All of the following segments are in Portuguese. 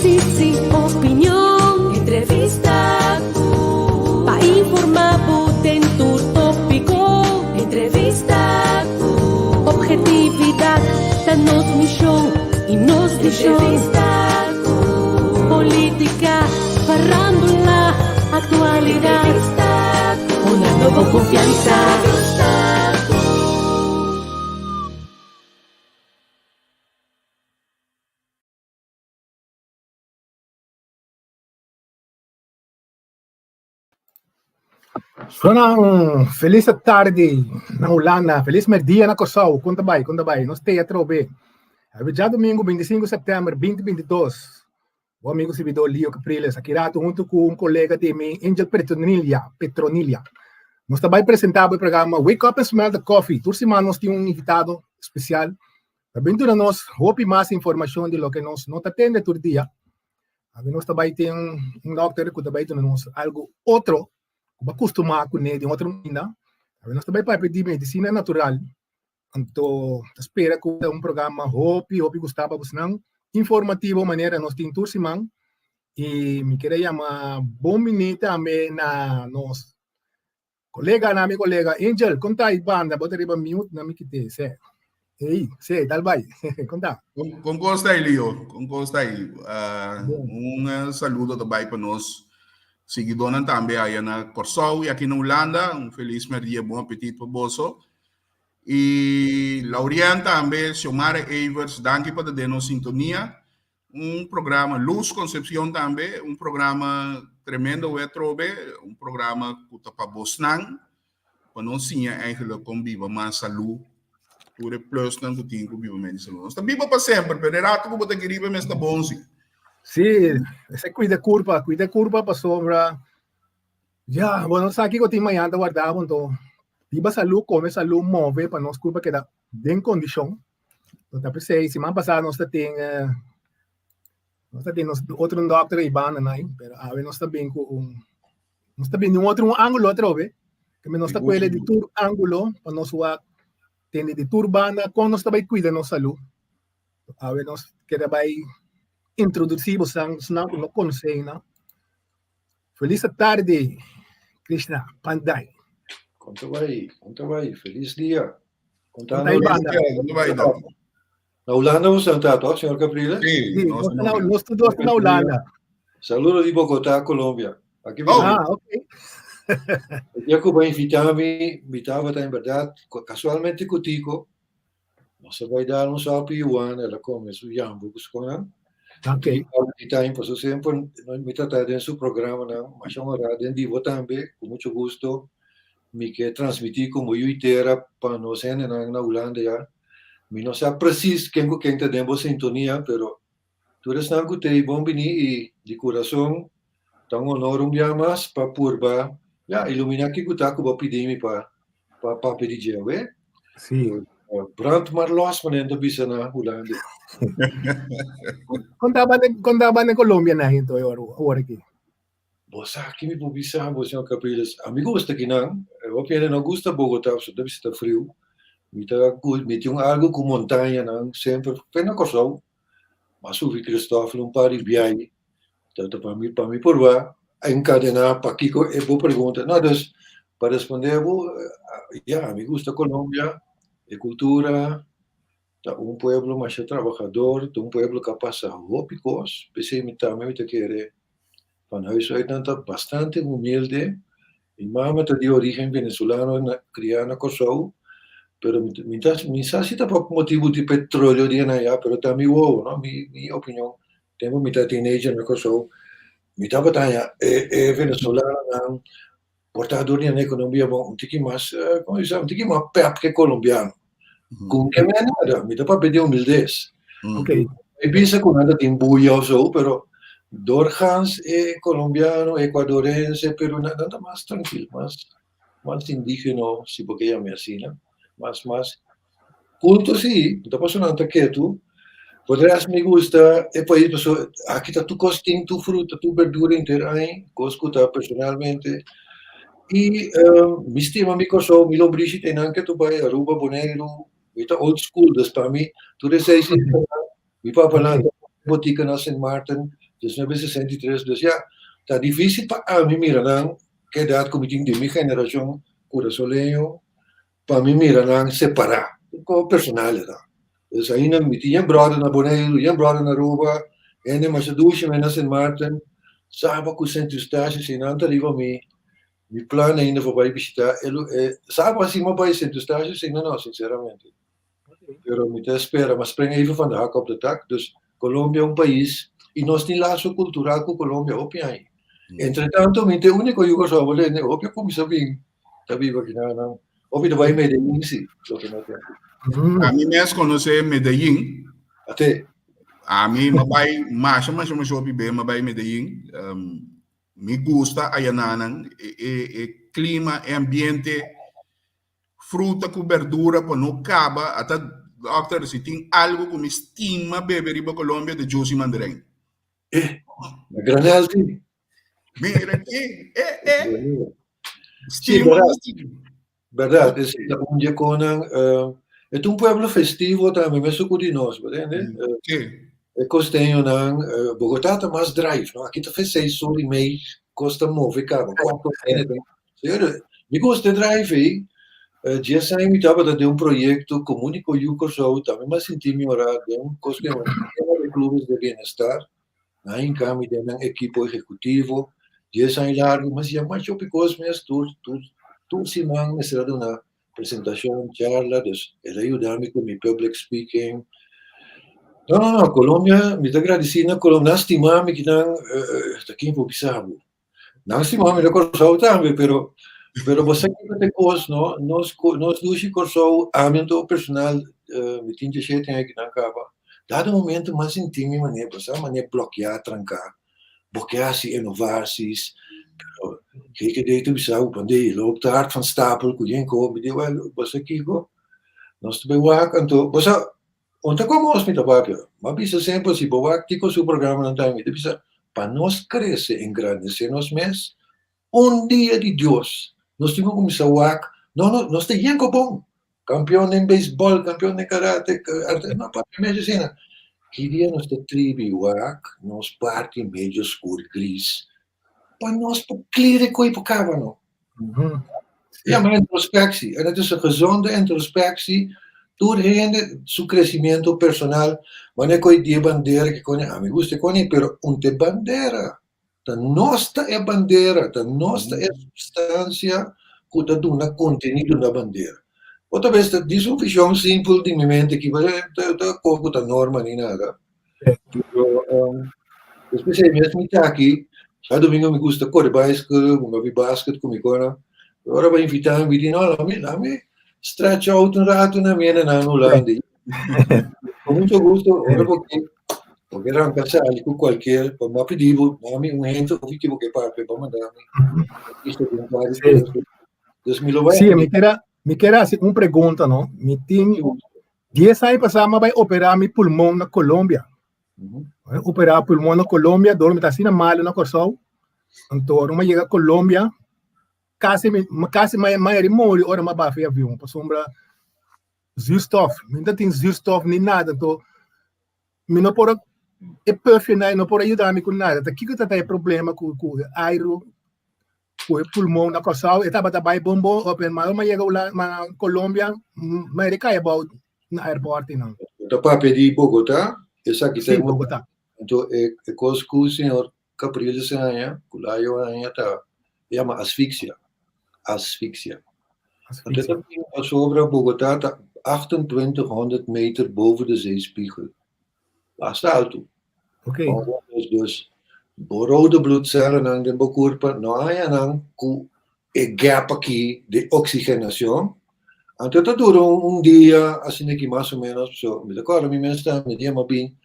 análisis, opinión, entrevista. Pa' informar, en tu tópico, entrevista. Objetividad, danos misión y nos entrevista. Política, farándula, actualidad. Una nueva confianza. Sono feliz tarde na Holanda, feliz merdia na Kosovo, conta bem, nós temos a trobe. Já domingo 25 de setembro 2022, o amigo servidor Leo Capriles, aqui rato junto com colega de mim, Angel Petronilia. Nós também apresentamos o programa Wake Up and Smell the Coffee. Toda semana nós temos invitado especial. Também para nós, hope mais informação de lo que nós não atende todo dia. Nós também temos doctor que também temos algo outro, como acostumar com ele de outra menina. Nós também para pedir medicina natural. Então, espera que programa hope gostava bastante informativo maneira nós temos toda semana. E me queria chamar bom menino também na nós. Minha colega Angel, conta aí, banda, bota aí mute na mikite, sé. Ei, sé, dal vai, conta. Com gosto aí, Leo, com gosto aí. Saludo também para nós, seguidores também aí na Kosovo e aqui na Holanda. Feliz merdia, bom apetite para você. E Laurian também, Xiomara Evers, danke para dar sintonia. Programa Luz Concepción também, programa tremendo, programa que está para Bosnan, para nós sim, eigenlijk, com viva mais saúde, por plus não tem com viva mais saúde. Nós estamos viva para sempre, pero rato que você queria, mas está bom sim. Sim, você cuida curva para sombra. Já, bueno, sabe que eu tenho manhã guardado, então, viva saúde, come saúde, move, para nós curva que dá em condição. Então, tá se semana passada nós temos outro doctor Ivan, pero a ver nós também com nós também um outro ângulo outra vez, que nós está com ele de tur ângulo, para nós ter de turbana, com nós também cuida nossa saúde. A ver nós quer vai introduzir os não conhecem, Feliz tarde, Krishna Pandai. Conta vai, feliz dia. Conta aí, banda. Na Holanda você está, senhor Capriles? Sim, nós todos na Holanda. Saludos de Bogotá, Colômbia. Aqui ok. Eu que vai invitava em verdade, casualmente contigo. Nós vai dar um salve Yuan, ela começa o jambo com ok. Time, por sempre, me tratar de seu programa, mas é uma rádio em vivo também, com muito gosto. Me quer transmitir como eu inteira para nós na Holanda já. Me não sei preciso quem está dando sintonia, pero tu eres não gostei bom e de coração tão honor dia mais para purba já iluminar que gostar que vou pedir para pedir já, né? Sim. Brand maar los manendo bisa na Holanda. Contava na Colômbia na ito agora aqui. Bosa aqui me pobisa, senhor Capriles. Amigo está aqui não? Eu apenas não gosto Bogotá, só deve estar frio. Me tinha algo com montanha, não? Sempre pena Kosovo. Mas o Cristóvão par de viagem. Então para mim por lá, encadenar para aqui eu vou perguntar. Não, dus, para responder, já, me gusta Colômbia, a cultura, pueblo mais trabalhador, pueblo que passa rópicos, especialmente que van huis uit bastante humilde. Mi mamá es de origen venezolano, criada en Kosovo, pero mi sasita por motivo de petróleo de allá, pero también hubo, ¿no? Mi opinión, tengo mitad teenager en Kosovo, mitad batalla, venezolana, portador de economía, un tiki más, ¿cómo se llama? Un tiki más pep que colombiano. Con que me nada, mitad para pedir humildez. Okay. Me piensa con nada de imbuya o so, pero doorgaans colombiano, ecuadorense, pero nada más tranquilo, más indígena, si porque ella me asina, más. Punto sí, te paso nada que tú, podrás me gusta, país, aquí está tu costín, tu fruta, tu verdura entera ahí, coscuta personalmente, y mi estima mi coso, mi lombrici tenan que tu vai Aruba, Bonaire, está old school, dus para mí, tú decís, mi papá nada, botica na St. Martin, Dus 1963, dus ja, tá difícil para mim mira nang que idade como tinha de minha geração, cura solenho, para mim mira nang separar, com personalidade. Dus aí não me tinha brother na Bonaire, tinha brother na Aruba, ainda mais duas na Saint Martin, sabe que o centro estágio se não arriva mi plano ainda vou vai visitar, sabe assim uma país centro estágio se não, sinceramente. Pero me espera, mas prende even van de hak op de tak. Dus Colombia é país e nós temos laço cultural com Colômbia, óbvio aí. Entretanto, o único Yugoslavo é óbvio como sabem, tá vivo aqui não. Óbvio vai Medellín sim, só que não tem. A mim mesmo conhece Medellín. Até. A mim vai mais ouvi bem, mas vai Medellín. Me gusta a Yananan, clima, ambiente, fruta com verdura, para não acaba, até doctor, se tem algo como estima beber em Colômbia de juice mandarim. Na Granada. Mira aqui, Sim, verdade. É um dia é um pueblo festivo também, mesmo com nós, entende? É costeño nan Bogotá tá mais drive, não? Aqui tá fez 6h30, costa move cabo, 4 horas. Me gosta de drive aí. Dia sai me tava de um projeto comunico Yucosou, também mais intimo hora de um costeño de clubes de bem-estar, na encame de um equipo executivo. Dia sai largo, mas já mais opicos mesmo tu semana nessa uma apresentação, charla, ele ajudar-me com meu public speaking. Não, Colômbia, me dá agradecido na Colômbia, nós estimamos que não, está aqui em Pobisabo. Nós estimamos na Corsau também, pero você que tem coisas, não, nós dois em Corsau, aumento personal, me tinha gente aqui na capa. Dado momento mais íntimo, maneira, você maneira bloquear, trancar, bloquear-se, inovar-se, que daí tu bisau, pandei, loop te hard van stapel, kujen ko, bidi wel, você aqui go, nós te bewaken, então, você onde como nós me trabalha, mas bisa sempre se boa que com o programa não tem, bisa para nós crescer, engrandecer nós mesmos, dia de Deus, nós temos como sawak, nós temos bom, campeão em beisebol, campeão em karate, arte, não para mesmo assim, que dia nós te tribo wak, nós parte meio escuro gris, para nós por clear coi por cava não. Ja, maar introspectie, en het is een gezonde introspectie. Doorheen su crecimiento personal, man è coi die bandera che con mi gusta con pero un te bandera, la nostra è bandera, la nostra è substanza che da una contenuto una bandera. Outra vez diz uma visão simples de minha mente que vai da coco da norma nem nada. Especialmente me tá aqui, a domingo me gusta correr bicycle, me vi basket comigo, agora vai invitar me diz não, a mim stretch out un rato na minha Holanda. Com muito gosto, ora porque era casale com qualquer, para me pedir, mami, um ente, o que que papai para mandar-me. Isto é um Sim, me queda assim, uma pergunta, não? Me tem 10 anos passado, vai operar meu pulmão na Colômbia. Operar pulmão na Colômbia, dorme tá assim na malha na Corsau. Então, uma chega a Colômbia, quase mais morre, ora mais baixo avião, para sombra zuurstof, ainda tem zuurstof nem nada, então me não pode perfeito, não pode ajudar-me com nada. Tá aqui que tá problema com aero, com o pulmão na Corsau, e tava também bombo, open, mas chega lá na Colômbia, mas ele cai about na aeroporto não. Então para pedir Bogotá, essa aqui tem Bogotá. Então é coisa que o senhor Capriles Anha, Culaio Anha tá, chama asfixia. Então, sobre Bogotá está 2800 meter boven de zeespiegel. Daar staat toe. Oké. Dus rode bloedcellen aan de bokurpa, nou ja, dan e gap aqui de oxigenação. Então, tá duro dia, assim aqui mais ou menos, so, me decora, me mensta, me dia bem.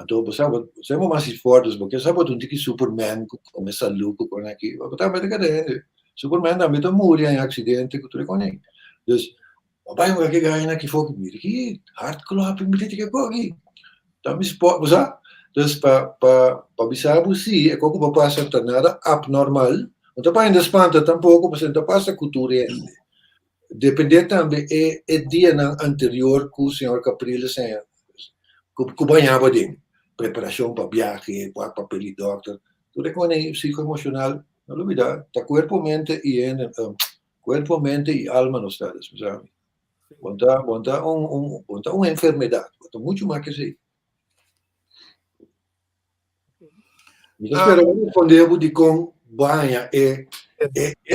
Então, sabe, sempre mais fortes, porque sabe, um tiki Superman, começa a luco com aqui, mas tá bem cadê? Superman também tá morrendo em acidente que tu reconhece. Dus, papai, eu quero ganhar aqui fogo, me diz, hardcore, me diz que aqui. Tá me sport, você? Dus para bisabo sim, é como para passar nada abnormal. Então, para ainda espanta tampouco, mas ainda passa cultura. Depende também é dia anterior que o senhor Capriles que banhava dentro. preparación para viaje, para papel y doctor. Tú reconoces psicoemocional, no lo olvides, está cuerpo, mente cuerpo, mente y alma no está, ¿sabes? Monta una enfermedad, mucho más que sí. Espero responder de com banha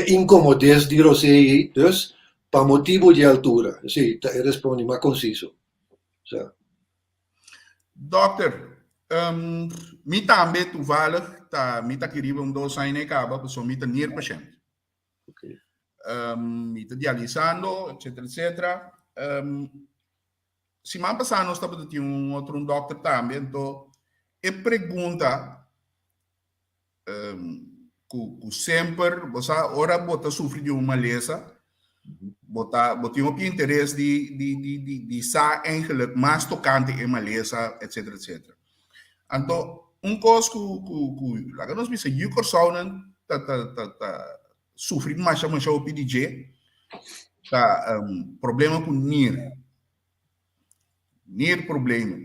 incomodez de você, dus para motivo de altura. Sim, responde mais conciso. So. Dokter, mi também toevallig, mi ta queria dos anos em caba, porque mi ta neer patiënt. Okay. Mi ta dialisando, etc. Se man passando está para ter outro dokter também, então e pergunta que sempre, você ora bota sofre de uma maleza, bota op interesse de sa eigenlijk mais tocante em maleza, etc. Então, coisa que lá que nós vimos, o coração sofre mais o PDG, problema com NIR problema.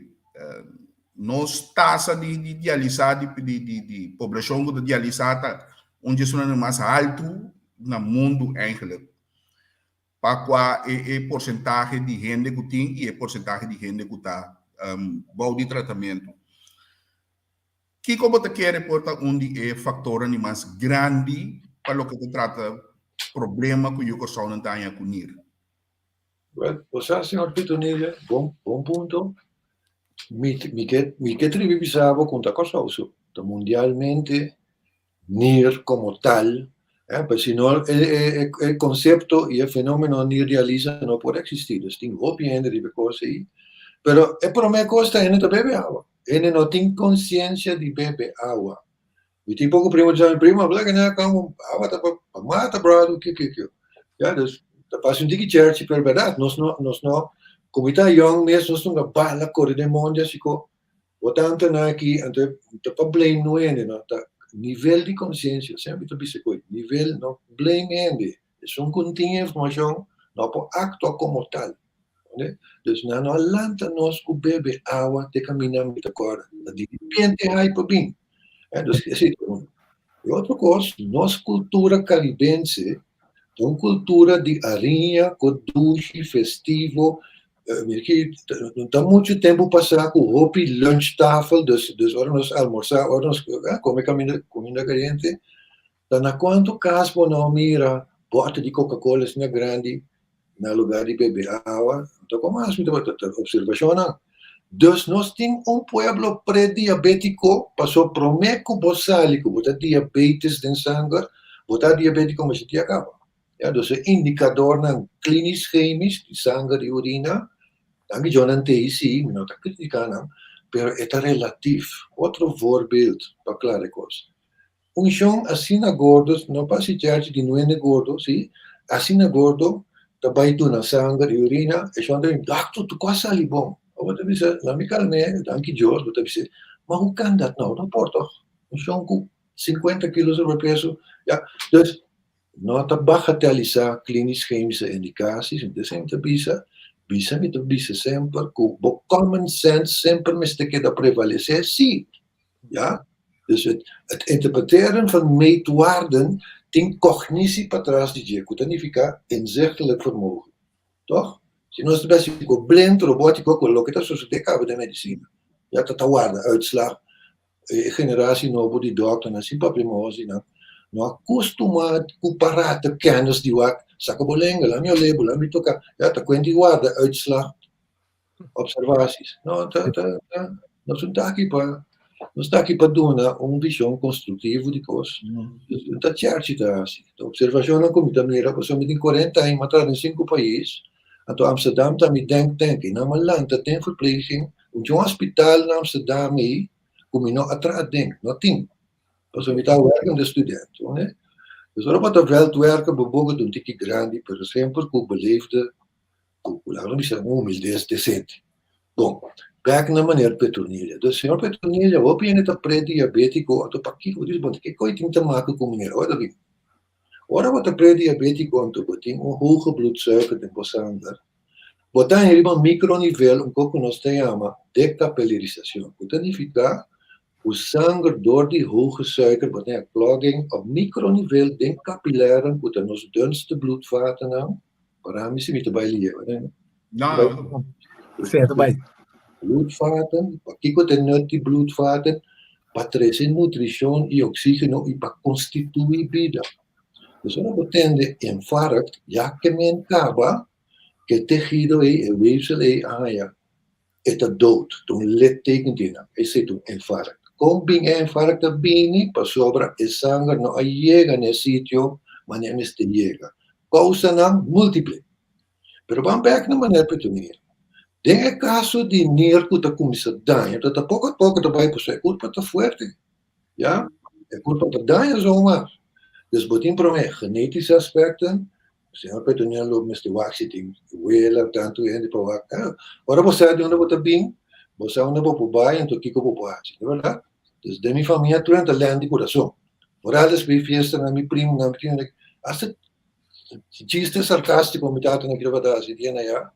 Nós taxa de dialisar de população de dialisar onde isso é mais alto no mundo eigenlijk. Para qual é porcentagem de gente que tem e porcentagem de gente que está bom de tratamento. Que como te quer porta onde é fator mais grande para o que te trata problema que o coração não tem a cunir. Well, você, senhor Pitonilha, bom ponto. Mi que trivializava com a coisa, mundialmente, NIR como tal, pues si no, el concepto y el fenómeno NIR realiza no puede existir. Tem opinião de cosas aí, pero é por uma coisa ele não bebe água, ele não tem consciência de beber água. E tem pouco primo de primo, blá que não como água tá para mata brado que. Ja, dus dat passa um tique church per verdade, nós não como está young mesmo, nós não bala cor de monde assim co. Portanto, aqui, então, o problema não é, não tá nível de consciência, sempre tu pensa coisa, nível não blame ainda, é um continha informação, não pode actuar como tal, né? Então, não alanta nós que bebe água de caminhar muito agora, de repente aí para bem, então assim, e outra coisa, nossa cultura caribense, é uma cultura de arinha, coduche, festivo. Não está muito tempo passar com roupa e lunchtafel, dus nós almoçar, nós comer comida caliente. Então, na quanto caso não mira, bota de Coca-Cola na grande, no lugar de beber água, então como mais muita observação não. Dus nós temos pueblo pré-diabético, passou promeco bosálico, botar diabetes de sangue, botar diabético, mas se acaba. Dus é indicador não clínico chemisch, de sangue e urina. Anche John Antei, sì, non sta criticando, però è relativo. Outro voorbeeld, para clare coisa. Chão assim gordo, não passa charge de não é gordo, sim? Assim gordo, também tu na sangue e urina, e quando eu digo, tu quase ali bom. Ou você diz, lá me calme, danke Deus, você diz, mas o candidato não porta. Chão com 50 quilos de peso, ja, dus, não está bagatelizar clínicas chemische indicaties, então sempre bisa sempre, com common sense sempre miste que prevalecer, sim. Ja? Dus het interpreteren van meetwaarden tem cognitie para trás de je, que significa inzichtelijk vermogen. Toch? Se nós tivéssemos blind robótico, com o que está sucedendo cabo da medicina. Ja, dat guarda, uitslag, generatie novo de dokter, assim para primosi, não acostumado com parate kennis die wat saca bolenga, lá meu label, lá me toca, ja, tá quente guarda, uitslag, observaties. Não, nós não está aqui para dar uma visão construtiva de coisas. Está certo, tá assim. A observação não como também era, porque em 40 anos, matar em 5 países, então Amsterdam também denk, na Malanta tem verpleging, um hospital na Amsterdam aí, como não atrás denk, não tem. Porque we está werken de student, né? Dus waarop het veld werken, bijvoorbeeld een tikje grande, per exemplo, com beleefde, laten we zeggen, humildade decente. Bom, kijk naar meneer Petronilha. Dus senhor Petronilha, op je net pré-diabético, então para que diz, bom, que coisa tem que maken com meneer, olha bem. Ora wat pré-diabético, então tem hoge bloedsuiker, tem posander. Botar em um micronível, um pouco nós chamamos decapilarização. O que significa o sangue door die hoge suiker, botar een clogging op micronível, den capillaren, botar nos dunste bloedvaten não, para mim se me trabalha ali, Não, Certo, vai. bloedvaten, aqui que tem nutty bloedvaten, para trazer nutrição e oxígeno e para constituir vida. Dus we betekent infarct, ja, que me acaba que tejido e weefsel e aia. Het is dood, toen litteken dina, is het een infarct. Kom bing infarct a bini, pa sobra e sangue no llega nel sitio, ma ne miste llega. Causa na multiple. Pero van back na maneira petunia. Den é caso de nier que tá começando a danhar, tá pouco a pouco tá vai por ser culpa tá forte. Ja? É culpa tá danhar zomaar. Dus botin para mim, genetische aspecten, senhor petunia lo miste waxiting, wela tanto gente para wak. Ora você de onde bota bem, você onde bota bai, então kiko bota, é verdade? Dus de minha família tudo land de coração. Ora das bem fiesta na minha primo, na minha hasta chiste sarcástico me dá na gravada se dia na ya.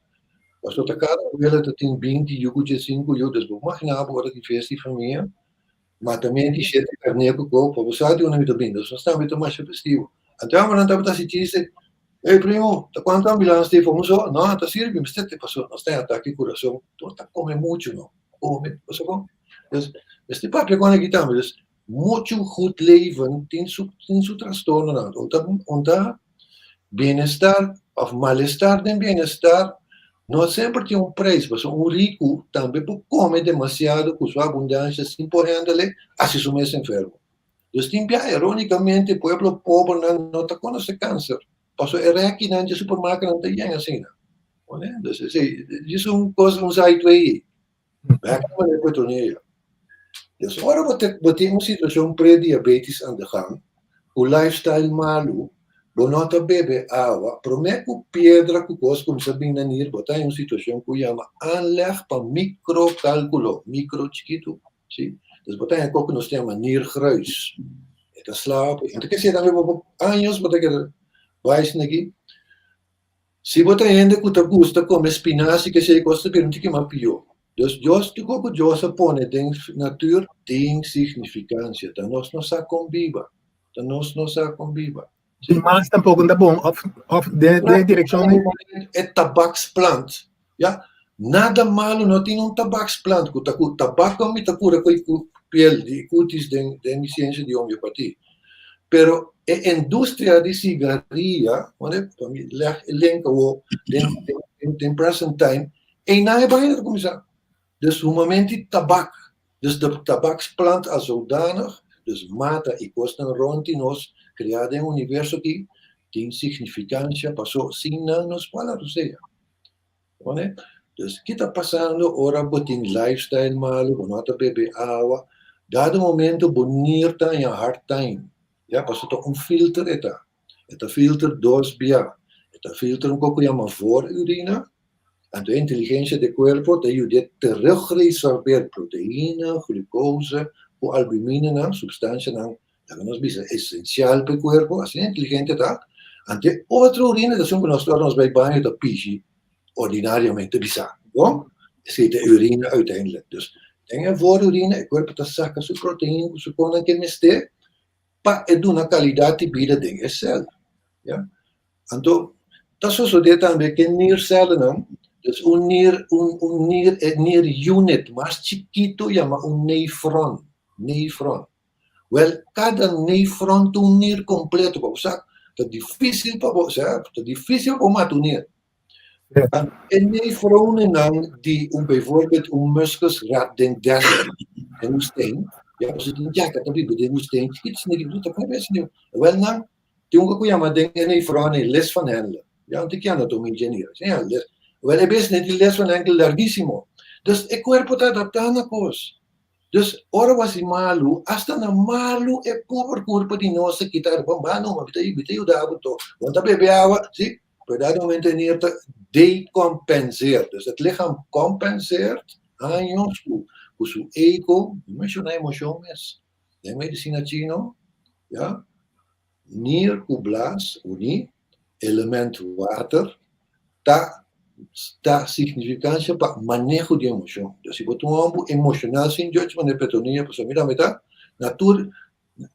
Pastor tá cada wela tá tem 20 e 5 eu das vou imaginar agora de festa de família. Mas também de jeito carneiro com para você de onde me tá bem, nós estamos muito mais festivo. Então, mas não tá se chiste. Ei, primo, quanto ambulância tem famoso? Não, tá sirve, mas te passou, nós tem ataque coração, tu tá come muito, não? Come, passou com? Este papo quando aqui tá, mas muito goed leven tem su transtorno, não? Onde bem-estar ou mal-estar tem bem-estar, não sempre tem preço, mas rico também come demasiado com sua abundância, sem porrendo-lhe, assim se mesmo enfermo. Então, ironicamente, o povo pobre não tá com esse câncer. Passou aqui na supermercado não tem assim, não? Então, isso é uma coisa, um site aí. Back na Petronia. Então, agora vou ter uma situação pré-diabetes aan de gang, o lifestyle malu, bonota bebe água, prometo pedra que coisa como sabem na nir, botar em uma situação que chama aanleg para microcálculo, micro chiquito, sim? Então, botar em algo que nós chamamos niergruis. Então, slaap, então, que se também por anos, botar que vai aqui. Se botar ainda que tu gosta comer espinafre, que se gosta de que mais pior. Dus Dios tu como Dios pone den natuur tem significância, então nós não sa conviva, então nós não sa conviva. Mas tampouco anda bom, of de direção. É tabaksplant, ja? Nada malo não tem tabaksplant, que o tabaco me tá cura com pele de cutis de ciência de homeopatia. Pero a indústria de cigarrilha, onde elenca o tem present time, e não é bem a começar. Dus humamente tabak. Dus de tabaksplant als zodanig, dus mata e kosten rond in ons, criado em universo que tem significância, passou 100 anos para a Rússia. Dus o que está passando, ora botin lifestyle malo, bonota bebe água, dado momento bonita em hard time. Ja, passou filter eta filter 2 via, eta filter pouco chama voor urina. En de intelligencia del cuerpo te ayuda a terugresorber proteína, glucose o albumina, sustancia que nos dice esencial para el cuerpo, así inteligente está. Ante otra orina que son nosotros bij baño de pisci ordinariamente bizar, ¿no? Es de urina uiteindelijk. Dus tenga voor urina, el cuerpo te saca su proteína, su conan que me esté, para dar una calidad de vida de esa cel. ¿Ya? Entonces, eso sucede también que niercellen, ¿no? Dus un nier unit más chiquito llama un nefron. Well, cada nefron tu nier completo, o sea, es difícil para matar. En nefronen die bijvoorbeeld een muskusrat den desert en een steen, ja, als het een jacket dan bij den steen, iets niet doet, dat kan best niet. Wel, dan, die ongeveer llama den nefronen les van handelen. Ja, want ik kan dat om ingenieurs. Ja, les. Well, é bem net les van enkel larguíssimo. Dus o corpo está adaptando a coisa. Dus ora was malu, hasta na malu é por culpa de nossa que está bombando, mas bitei o dado to. Want a bebe água, sim, verdade momento nie te decompenseer. Dus het lichaam compenseert anos com seu ego, mencionar emoções. De medicina chino, ja, nier kublas, uni, element water, ta dá significância para manejo de emoção. Então, se você é emocional sem judgment de petonia, pues mira, meta,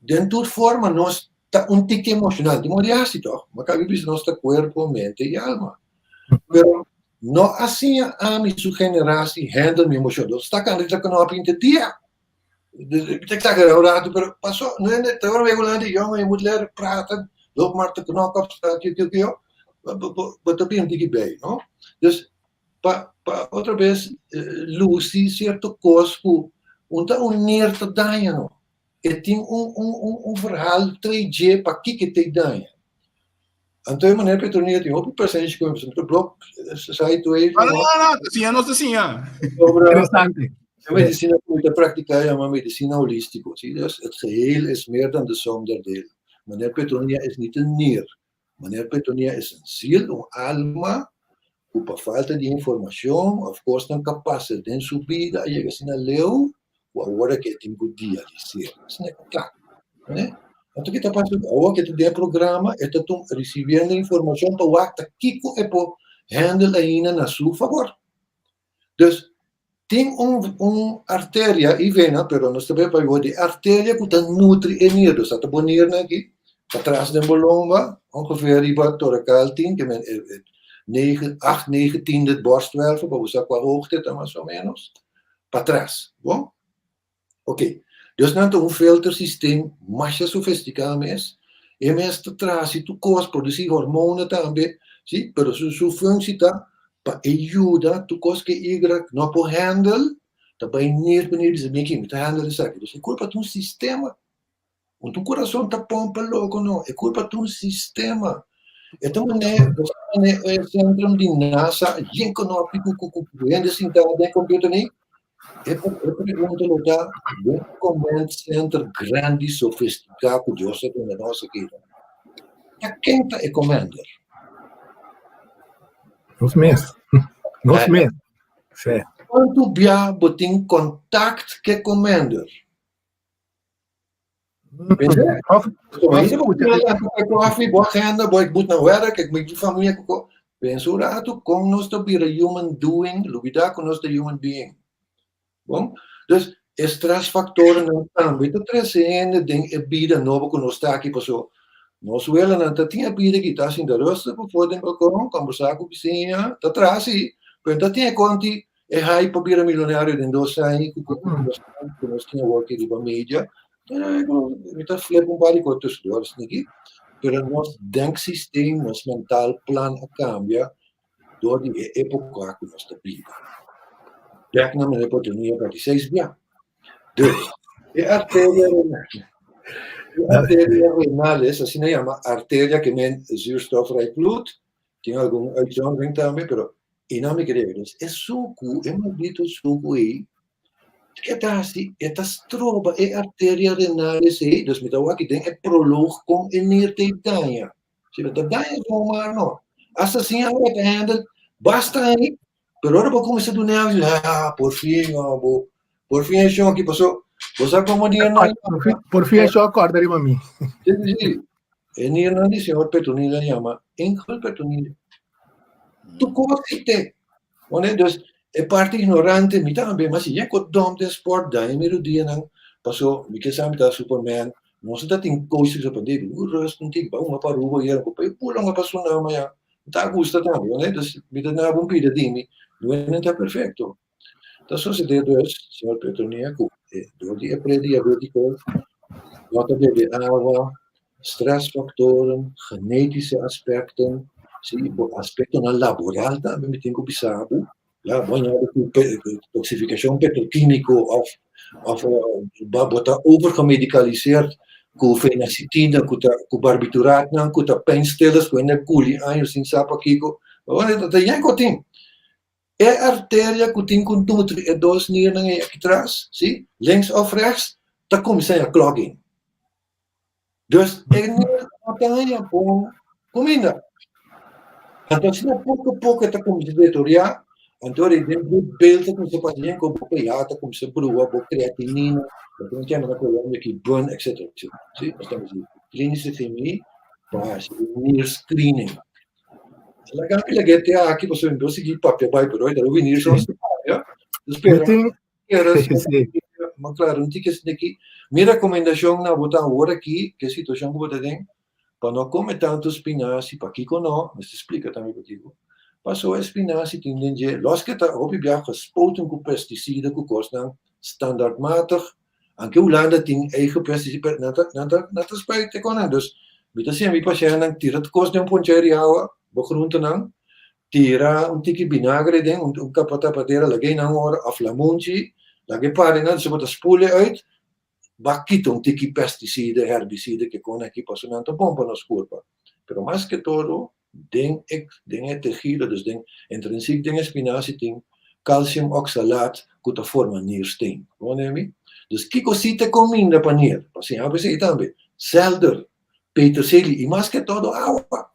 dentro de forma nós tá tique emocional, de modo assim, mas cabe bis nosso corpo, mente e alma. Pero não assim a mim sugerirá-se handle minha emoção. Está candidato que não aprende dia. Ik zeg raad, maar pas op, nee, terwijl we gewoon die jongen, je moet leren praten, loop maar te knokken op straat, wat heb je een dikke bij, no? Dus, outra vez, Lucy, certo cosco, neer te danjen, no? Het tem verhaal 3G para que te danjen. Então, maneira Petronia tem outro presente que eu me bloco, sai tu aí. Não, assim. Interessante. De medicina moet praktijk maar medicina holistico. Dus het geheel is meer dan de som der delen. Meneer Petronia is niet een nier. Meneer Petronia is een ziel, een alma, por falta de informação, of course, não capaz de subir, chega assim na leu, o agora que tem que dializar. Isso não é claro, né? Então, que está passando? Agora que tem programa, está recebendo informação para o acta, que é para handle ainda na sua favor. Dus, tem artéria e vena, pero nós também pegamos de artéria que está nutre e nido, está bonito aqui, atrás da bolonga, ongeveer riba thoracal 10, que é 8, 9, 10 de borstwervel, para usar com a hoogte, mais ou menos, para trás, bom? Ok, dus nós temos filtersysteem, mais sofisticado mesmo, e mesmo traz, se tu cos produzir hormonen também, sim, pero sua função está para ajuda tu cos que igra não por handle também nem dizer bem que me tá handle isso aqui é culpa de sistema o tu coração tá pompa louco não é culpa de sistema então né é centro de NASA econômico com ainda assim tá de computer nem é pergunta lugar um command center grande sofisticado de osso na nossa aqui quem tá é commander. Nós mesmos. Certo. Quanto diabo tem contato com o commander? Ik moet naar werk, ik moet die familie. Penso rato com nós te bira human doing, lubida com nós te human being. Bom? Dus, stressfactoren não também. Então, trazendo de vida nova com nós aqui, pessoal. Nós willen en dat tinha vida que está assim da roça para poder conversar com o vizinho, está atrás e então tinha conti é aí para vir milionário de 2 anos que nós tinha work de mídia me está flip par de coisas dois aqui pero nós denksystem nós mental plan a cambia door die época que nós está vida dek na minha oportunidade para 6 bia dus é artéria arteria renales, así se llama, arteria que men zuurstofrijk bloed, tiene alguna uitzondering también, pero y no me crees, es suco, es maldito suco ahí, que está así, esta stroba, es arteria renales ahí, dus met dat ik denk, het proloog komt in neer te daña. Si dat daña zomaar no. Hasta assim agora te handle, basta aí, pero ahora como se doen por fin eso aquí pasó. Você como dia não por fim eu acordo ali mami sim e não diz senhor Petronia chama enkel Petronia tu consiste onde dus é parte ignorante me também mas se é que dom de sport daí me dia não passou me que sabe da Superman não se dá tem coisas para poder o resto não tem uma para o ir para pular uma passou não mas tá gusta também onde dus me dá na bom pida de mim não é perfeito então sucedeu isso senhor Petronia door die prediabetico, water de água, stressfactoren, genetische aspecten, aspecten laboral também me tem que pensar, ja, wanneer de toxificação petroquímico of botar overgemedicaliseerd com fenacetina, com barbituraat, com pijnstillers, com energie, anos sem sapa kiko, wanneer dat jij kot in. É artéria que tem com nutre e 2 nieren aqui atrás, sim? Links of rechts, dan kom je a clogging. Dus é nier bom comida. Então se não pouco tá como se deteriorar, então ele tem beeld com se paciente com peata, com se brua, com creatinina, então tem uma coisa que burn, etc. Sim? Estamos clínica chemia, para nier screening. lagay aqui para saber se que papel vai por aí, daí vir só ya. Espera. Mas claro, não tinha que aqui. Minha recomendação na botar agora aqui, que situação que você tem, para não comer tanto espinafre, para Kiko não, mas explica também para Kiko. Passou a espinafre, tem que los que tá op viaja gespoten com pesticida que costam standaardmatig. Anche Holanda tem eigen pesticida, nata spuiten konan. Dus bita siya mi pasiyan tira te kost ng poncheri hawa, groente nang tira tiki vinagre den, kapata patera lagay nang ora aflamunchi, lagay pare na sa bota spule uit, bakit tiki pesticide, herbicide que kon aqui passo na pompa na scorpa. Pero más que todo, den tejido, dus den intrinsiek den spinazie tem calcium oxalaat que ta forma niersteen. Wanneer Dus que cosita combina para neer. Assim, a você também. Selder, peterselie, e mais que todo água.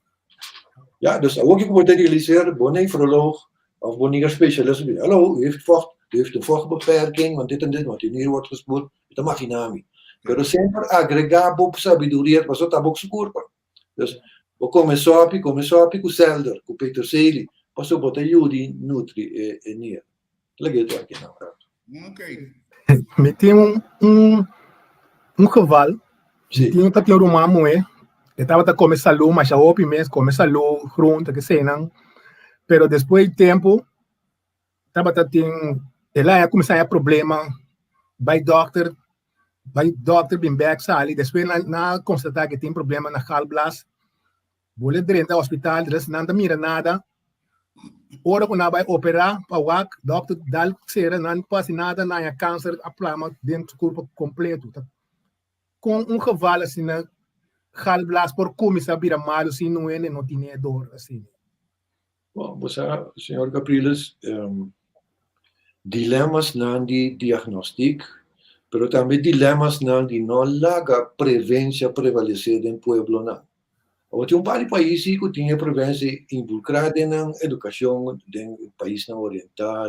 Ja, dus ook ik moet realiseren, bonnie verloog, of bonnie specialist. Hallo, u heeft een vochtbeperking, want dit en dit, want hier wordt gespoeld. Dat mag je naam niet. Pero sempre agregar boa sabedoria para soltar boa curva. Dus, we komen sopi com selder, com peterselie, para botar judi, nutri e neer. Legal isso aqui não. Ok. Me tinha um cavalo, tinha um tatinho rumah moe, que estava a comer salu, mas a opi mesmo, comer salu, grunta, que sei não. Pero depois de tempo, estava a ter, ela ia começar a problema, vai doctor bem back sali, depois na constatar que tem problema na galblas, vou lhe direto ao hospital, não mira nada. Ora que não vai operar para o WAC, doctor dá que não passa nada, não é câncer, a plama dentro do corpo completo. Com um cavalo assim, na galblas, por começar a virar mal, assim, não tinha dor, assim. Bom, você, senhor Capriles, dilemas na diagnóstico, pero também dilemas na não laga prevenção prevalecer em pueblo não. Ou tem par de países que tinha prevenção involucrada na educação do país oriental.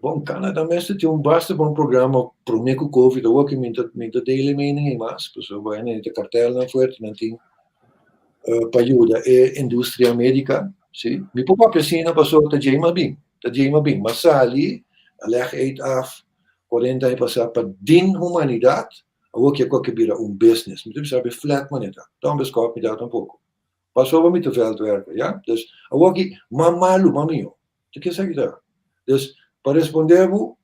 Bom, Canadá mesmo tem bastante bom programa para o meio Covid, ou que me dele mening mas pessoal vai na cartel na forte não tem para ajudar a indústria médica, sim. Me poupa piscina passou tá Jema bem, mas ali leg uit af 40 jaar passar para din humanidade. Ook je kan vira business. Moet je zeggen, flat moneta. Dan beschouw je dat een poco. Pas over met te veel te werken, ja? Dus, ook je, mamio. Dat zeg je daar. Dus, para responder,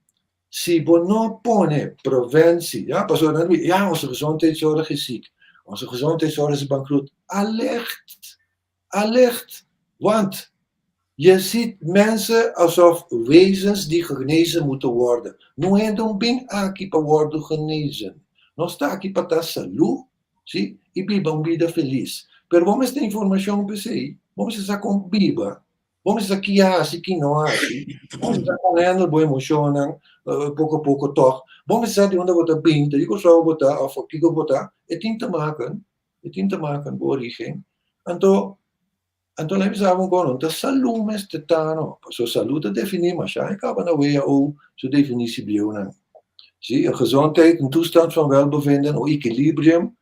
si we não pone preventie, ja? Pas over, ja, onze gezondheidszorg is ziek. Onze gezondheidszorg is bankroet. Alert. Want je ziet mensen alsof wezens die genezen moeten worden. Nu en dan ben ik worden genezen. Não está aqui para dar saúde, sim? E viva uma vida feliz. Pero vamos ter informação para você. Vamos estar com viva. Vamos estar aqui assim, que não assim. Vamos estar correndo, boa emoção, pouco a pouco toque. Vamos estar de onde botar pinta, eu só botar, ou que eu botar, e tinta marca, boa origem. Então nós sabemos que a saúde está não. A saúde definir, mas já acaba na weia ou sua definição não. Zie, gezondheid, een toestand van welbevinden, een equilibrium,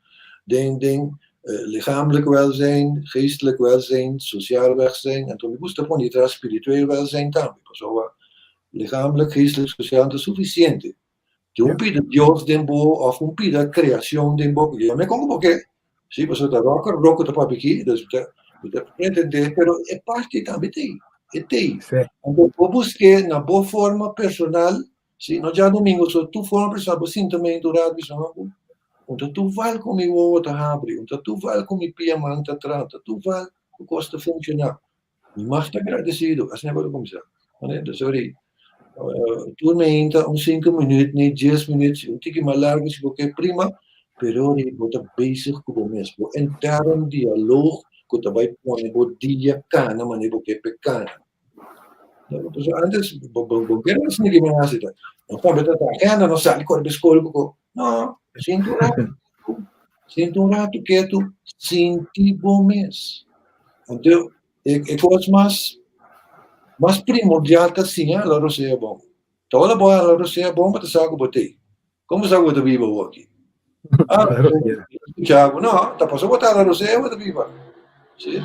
lichamelijk welzijn, geestelijk welzijn, sociaal welzijn, en toen ik moest gewoon niet spiritueel welzijn también. Zo, lichamelijk, geestelijk, sociaal, is suficiente. Toen pide Dios den bo, of un pide creación den bo, yo me como porque, sí, pues otra roca de papiqui, dus entender, pero é parte também tem. Então, eu busquei na boa forma personal. Sim, no já domingo, se tu for uma pessoa que sinta meio durado, então tu vai comigo outra abre, então tu vai comigo pia manta trata, tu vai o custa funcionar. Me mais agradecido, assim agora começar. Né? Sorry. Tu me entra 5 minutos, nem 10 minutos, eu tenho que me largar se porque prima, pero eu vou estar bezig com o mesmo. Entrar um diálogo que tu vai pôr, vou dia cana, mas não porque pecana. Dus antes, bombeiros não ninguém mais está. Então, betul tak, não sabe qual é a escola, não, sinto um rato quieto, sinto bom mês. Então, é coisa mais primordial que assim, a loro seja bom. Toda boa, a loro seja bom, mas sabe o botei. Como sabe o que viva aqui? Thiago, não, tá passando botar a loro seja, o que viva. sim.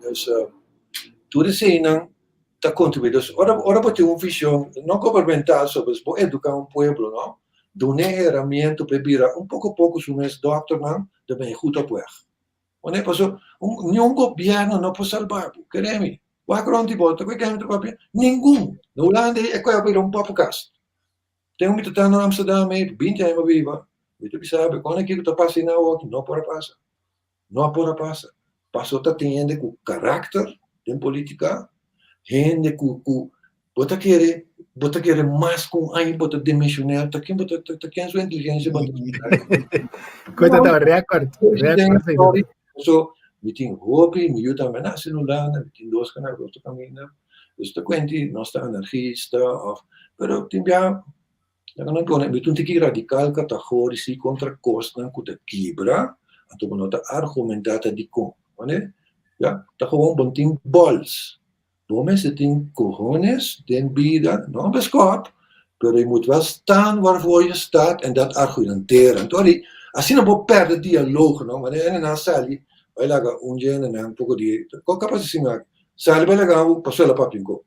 Dus, tudo isso não está contribuindo. Ora pode ter uma visão não governamental sobre educar um povo, não? Do ferramenta para virar pouco a pouco, se o mês doctor, não? Também é muito a poer. Onde passou, nenhum governo não pode salvar, queremos. Vai grande volta, que quer papel? Nenhum. Na Holanda é que vai um papo caso. Tem um mitad no Amsterdam, 20 anos viva. Você sabe, quando é que está passando na outra, não pode passar. Não pode passar. Passou tá tendo com caráter de política, gente com bota querer mais com aí bota dimensionar, tá quem sua inteligência bota. Coisa da recorde. So, we think hopi, mi yuta menase no lana, we think dos canal go to camina. Dus te quenti nostra anarchista of pero timbia non pone mi tunti radical categorici contra costa cu de quebra, ato nota argumentata di con, né? Ja, tá gewoon bonting bols. Bome se tem cojones, den vida, não beskap, pero je moet wel staan waarvoor je staat en dat argumenteren. Tori, assim não vou perder dialogo, não, mas é na sali, vai lá um dia na pouco de, qual capacidade sali vai lá o passou lá papingo.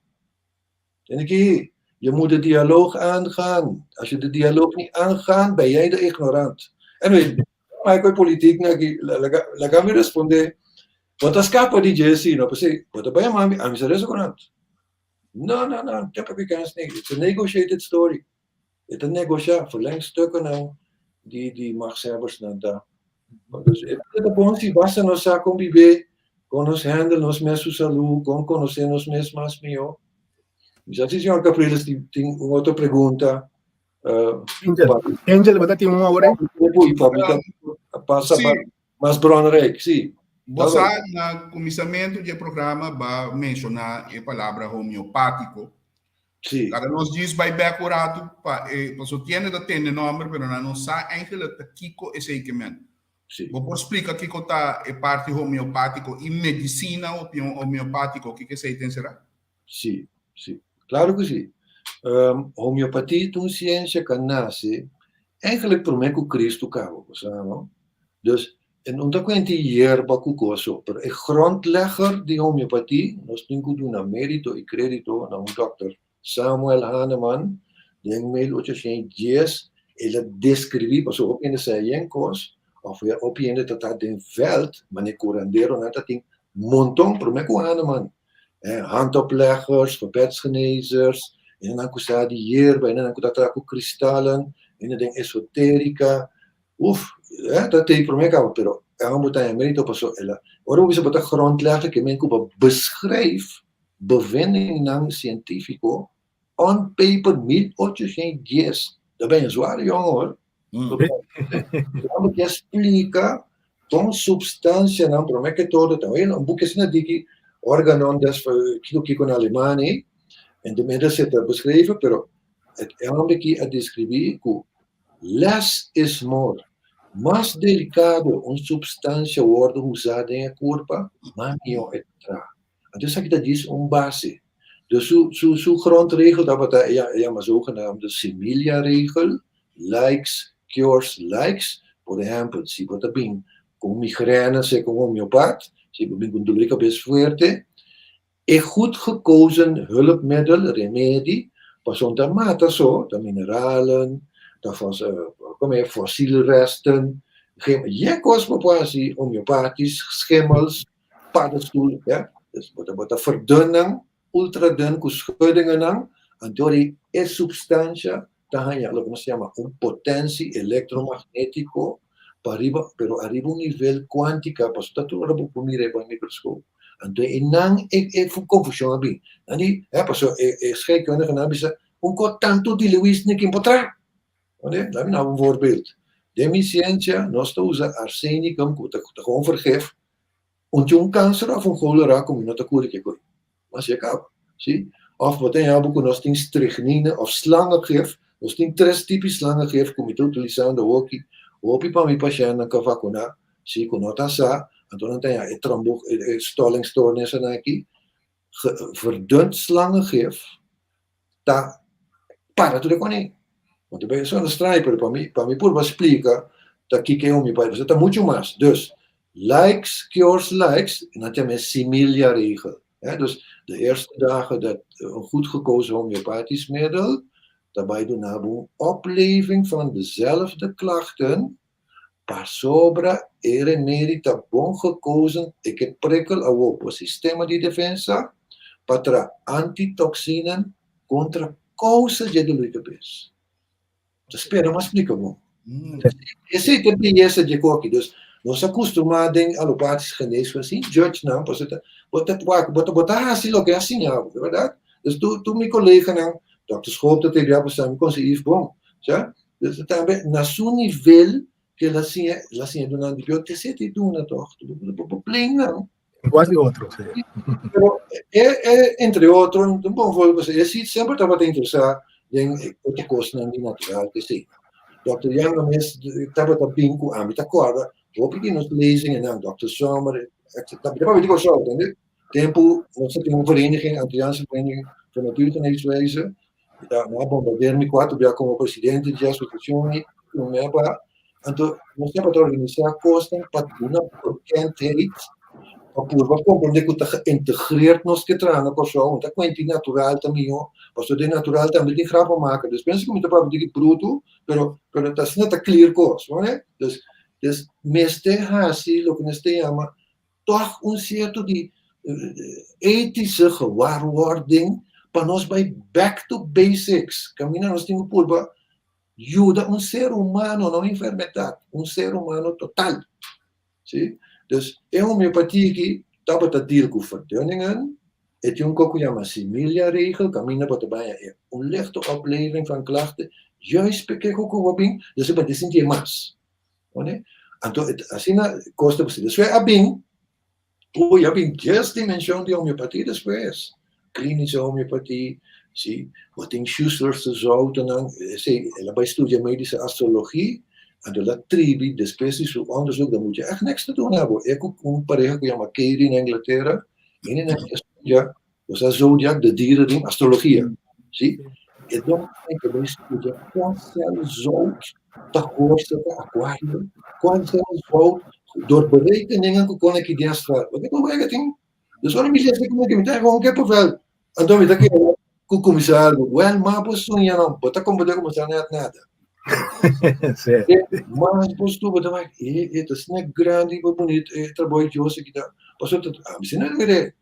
Tem que je moet de dialoog aangaan. Als je de dialoog niet aangaat, ben jij de ignorant. En maar ik politiek, la gaan we responder. Want als capa di Jesse, no, perché, wat ben je maar aan zijn ignorant? No, dat heb ik kans niet. It's a negotiated story. Het is een negotiatie, verlengstukken nou, die machtshebbers naar daar. Dus de ponti basta nos a conviver con nos handle nos mesu salu, con conocer nos mes mas mio. Já se senhor Capriles tem uma outra pergunta. Angel, você tem uma hora? Passa para mais Bronrek, sim. Você, no começamento do programa, vai mencionar a palavra homeopático. Sim. Cada nós diz vai bem acurado, você tem o nome, mas não sabe ainda o que é esse equipamento. Sim. Vou explicar o que é parte homeopático e medicina homeopático, o que você tem será? Sim, sim. Claro que sim. Homeopatia é uma ciência que nasce eigenlijk por meio que Cristo cabo, sabe? Dus en omdat ik die hierba kukoso, pero el grondlegger die homeopatie, nós temos que dar mérito e crédito a Dr. Samuel Hahnemann, de 1810, ele descreveu, passou op in de sciências, of op in de dat den veld, maar ne curandero, dat tem montão, por meio que Hahnemann, handopleggers, gebedsgenezers, en dan kusa die hierba, en dan kusa kristallen, en dan esoterica, dat is voor mij koud, pero we moeten mérito paso ela. Ora we moeten grondleggen que men kuba beschrijf bevindingen científico on paper 1810. Dat ben je zwaar jong hoor. Dat explica ton substância não por mij que todo também um boek is net die organon des kiko in Alemania en de mensen zitten beschreven, pero het eigenlijk a descrever que less is more. Mais delicado uma substância wordt usada em corpo, mais melhor é tra. Dus dat is base. Dus zo'n grondregel, dat é uma zogenaamde Similia-regel, likes, cures, likes. Por exemplo, se você tem com migraine, se com homeopaat, se você tem com dor de cabeça forte, é goed gekozen hulpmiddel, remedie, pas onder mate zo, de mineralen, de fossielresten, je kostpopulatie, homeopathisch, schimmels, paddenstoel, ja, dus wat verdunning, ultradun, schuddingen aan, en door die substantia, dan je lo que se llama potentie electromagnético, pero arriba un nivel cuántica, pues dat tú lo puedes mirar con el microscopio. Entonces, inang confusión abi. Ani, pues scheikundige naam is tanto di Luis niet in potra. Laat me nou een voorbeeld. De ciencia nos usa arsenicum, gewoon vergif, und un cáncer of un cholera como no te cure que coi. Maar je kan, zie? Of wat je hebt nos ting strychnine of slangengif, nos ting tres tipos slangengif como te utilizando hoki, hopi pa mi patiënt kan vacuna, zie kon nota sa, en dan tem je stollingsstoornissen aqui, verdund slangengif, ta para tudo com ele. Want dan ben je zo'n strijper, para mim por explica, dat kijk je om je bij, dat is muito mais. Dus, likes cures likes, en dat je met similia regel. Dus de eerste dagen dat een goed gekozen homeopathisch middel, daarbij doen we opleving van dezelfde klachten, per sobra remedita bon gekozen, ik heb prikkel op het sistema de defensa, para antitoxinen contra causa de dolitebis. Dus espera, mas explica, mo. Esse é o que essa de coque, dus nós acostumamos em alopáticos geneeskunde assim, judge não, pois botar assim lo que é assim, é verdade? Dus tu meu colega não, Dr. Schoop dat ele já passou, me conseguiu bom, já? Dus também na seu nível que ela assim do antibiótico, você tem duna toch, bem não. Quase outro, sim. Entre outros, um bom volta você, esse sempre estava interessado em outra coisa não natural que sim. Dr. Jan estava também com a minha corda, vou pedir nos lezingen aan Dr. Sommer, dat weet ik wel zo, tempo, nós temos uma vereniging, a Antilliaanse Vereniging van Natuurgeneeswijze, daar bombardeer me 4 jaar como presidente de associação, então nós temos que organizar kosten para uma bekendheid, para compreender que está geïntegreerd nos getragen com zo, want dat kwint natural também, pas de natural também tem grappen maken, dus penso que me para dizer bruto, pero dat is net een clear cost, né? Dus meeste hasi, lo que nós chama, toch certo de ethische gewaarwording, para nós bij back to basics. Caminha nós temos por ajuda ser humano, não enfermidade, ser humano total. Sim? Dus a homeopatia que estava a deal com verdunningen, het een ook een similia regel, caminha para trabalhar lichte opleving van klachten, juist bekijken ook wat bing, dus het is niet mas. Então, assim, costa você. Después, já bem 10 dimensões de homeopatia después. Clínica homeopatia, sim. Wat tem Schuster's zout, ela vai estudar medische astrologie, en ela tribi, después isso onderzoek, dan moet je echt niks te doen hebben. Ik ook een pareja que llama Katie in Inglaterra, en in Engeland, dus dat zodiac, de dieren, astrologia, sim. E dan denk ik, wij studeren qual zout, dat hoofdstuk, aquarium, qual zout, door berekeningen kon ik ideeën stellen. Wat ik wil berekenen? Dus waarom is het dat ik met gewoon kippenvel? En dan weet ik, com comissário, well, mas posso já não, botar como poder começar nada. Mas posso botar mais, это снег grande, bonito, trabalho de hoje que dá. Passou tudo, você não vê,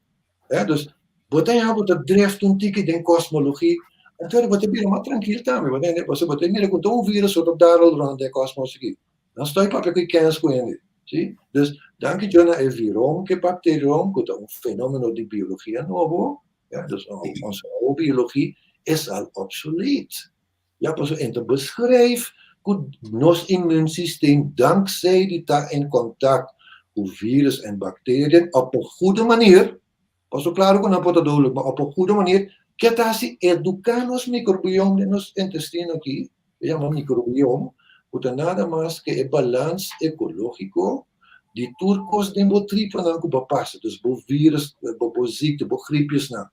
dus botar já botar drift ticket em cosmologia. Então você vira mais tranquilo também, você botar mira com um vírus sobre dar o rond de cosmologia. Não estou para que kennis com ele, sim? Dus dank je na virom que bacterium, que é fenômeno de biologia novo. Ja, dus onze biologie is al obsolet. Ja, então beschrijf hoe ons immuunsysteem, dankzij die daar in contact met virus en bacteriën, op een goede manier, pas zo klaar ook een duidelijk, maar op een goede manier, que está se educar nos microbiome de nos intestino aqui, chama microbiome, que nada mais que o balanço ecológico de turcos de botripa não que passa, dus bo vírus, bo ziekte, bo griepjes não,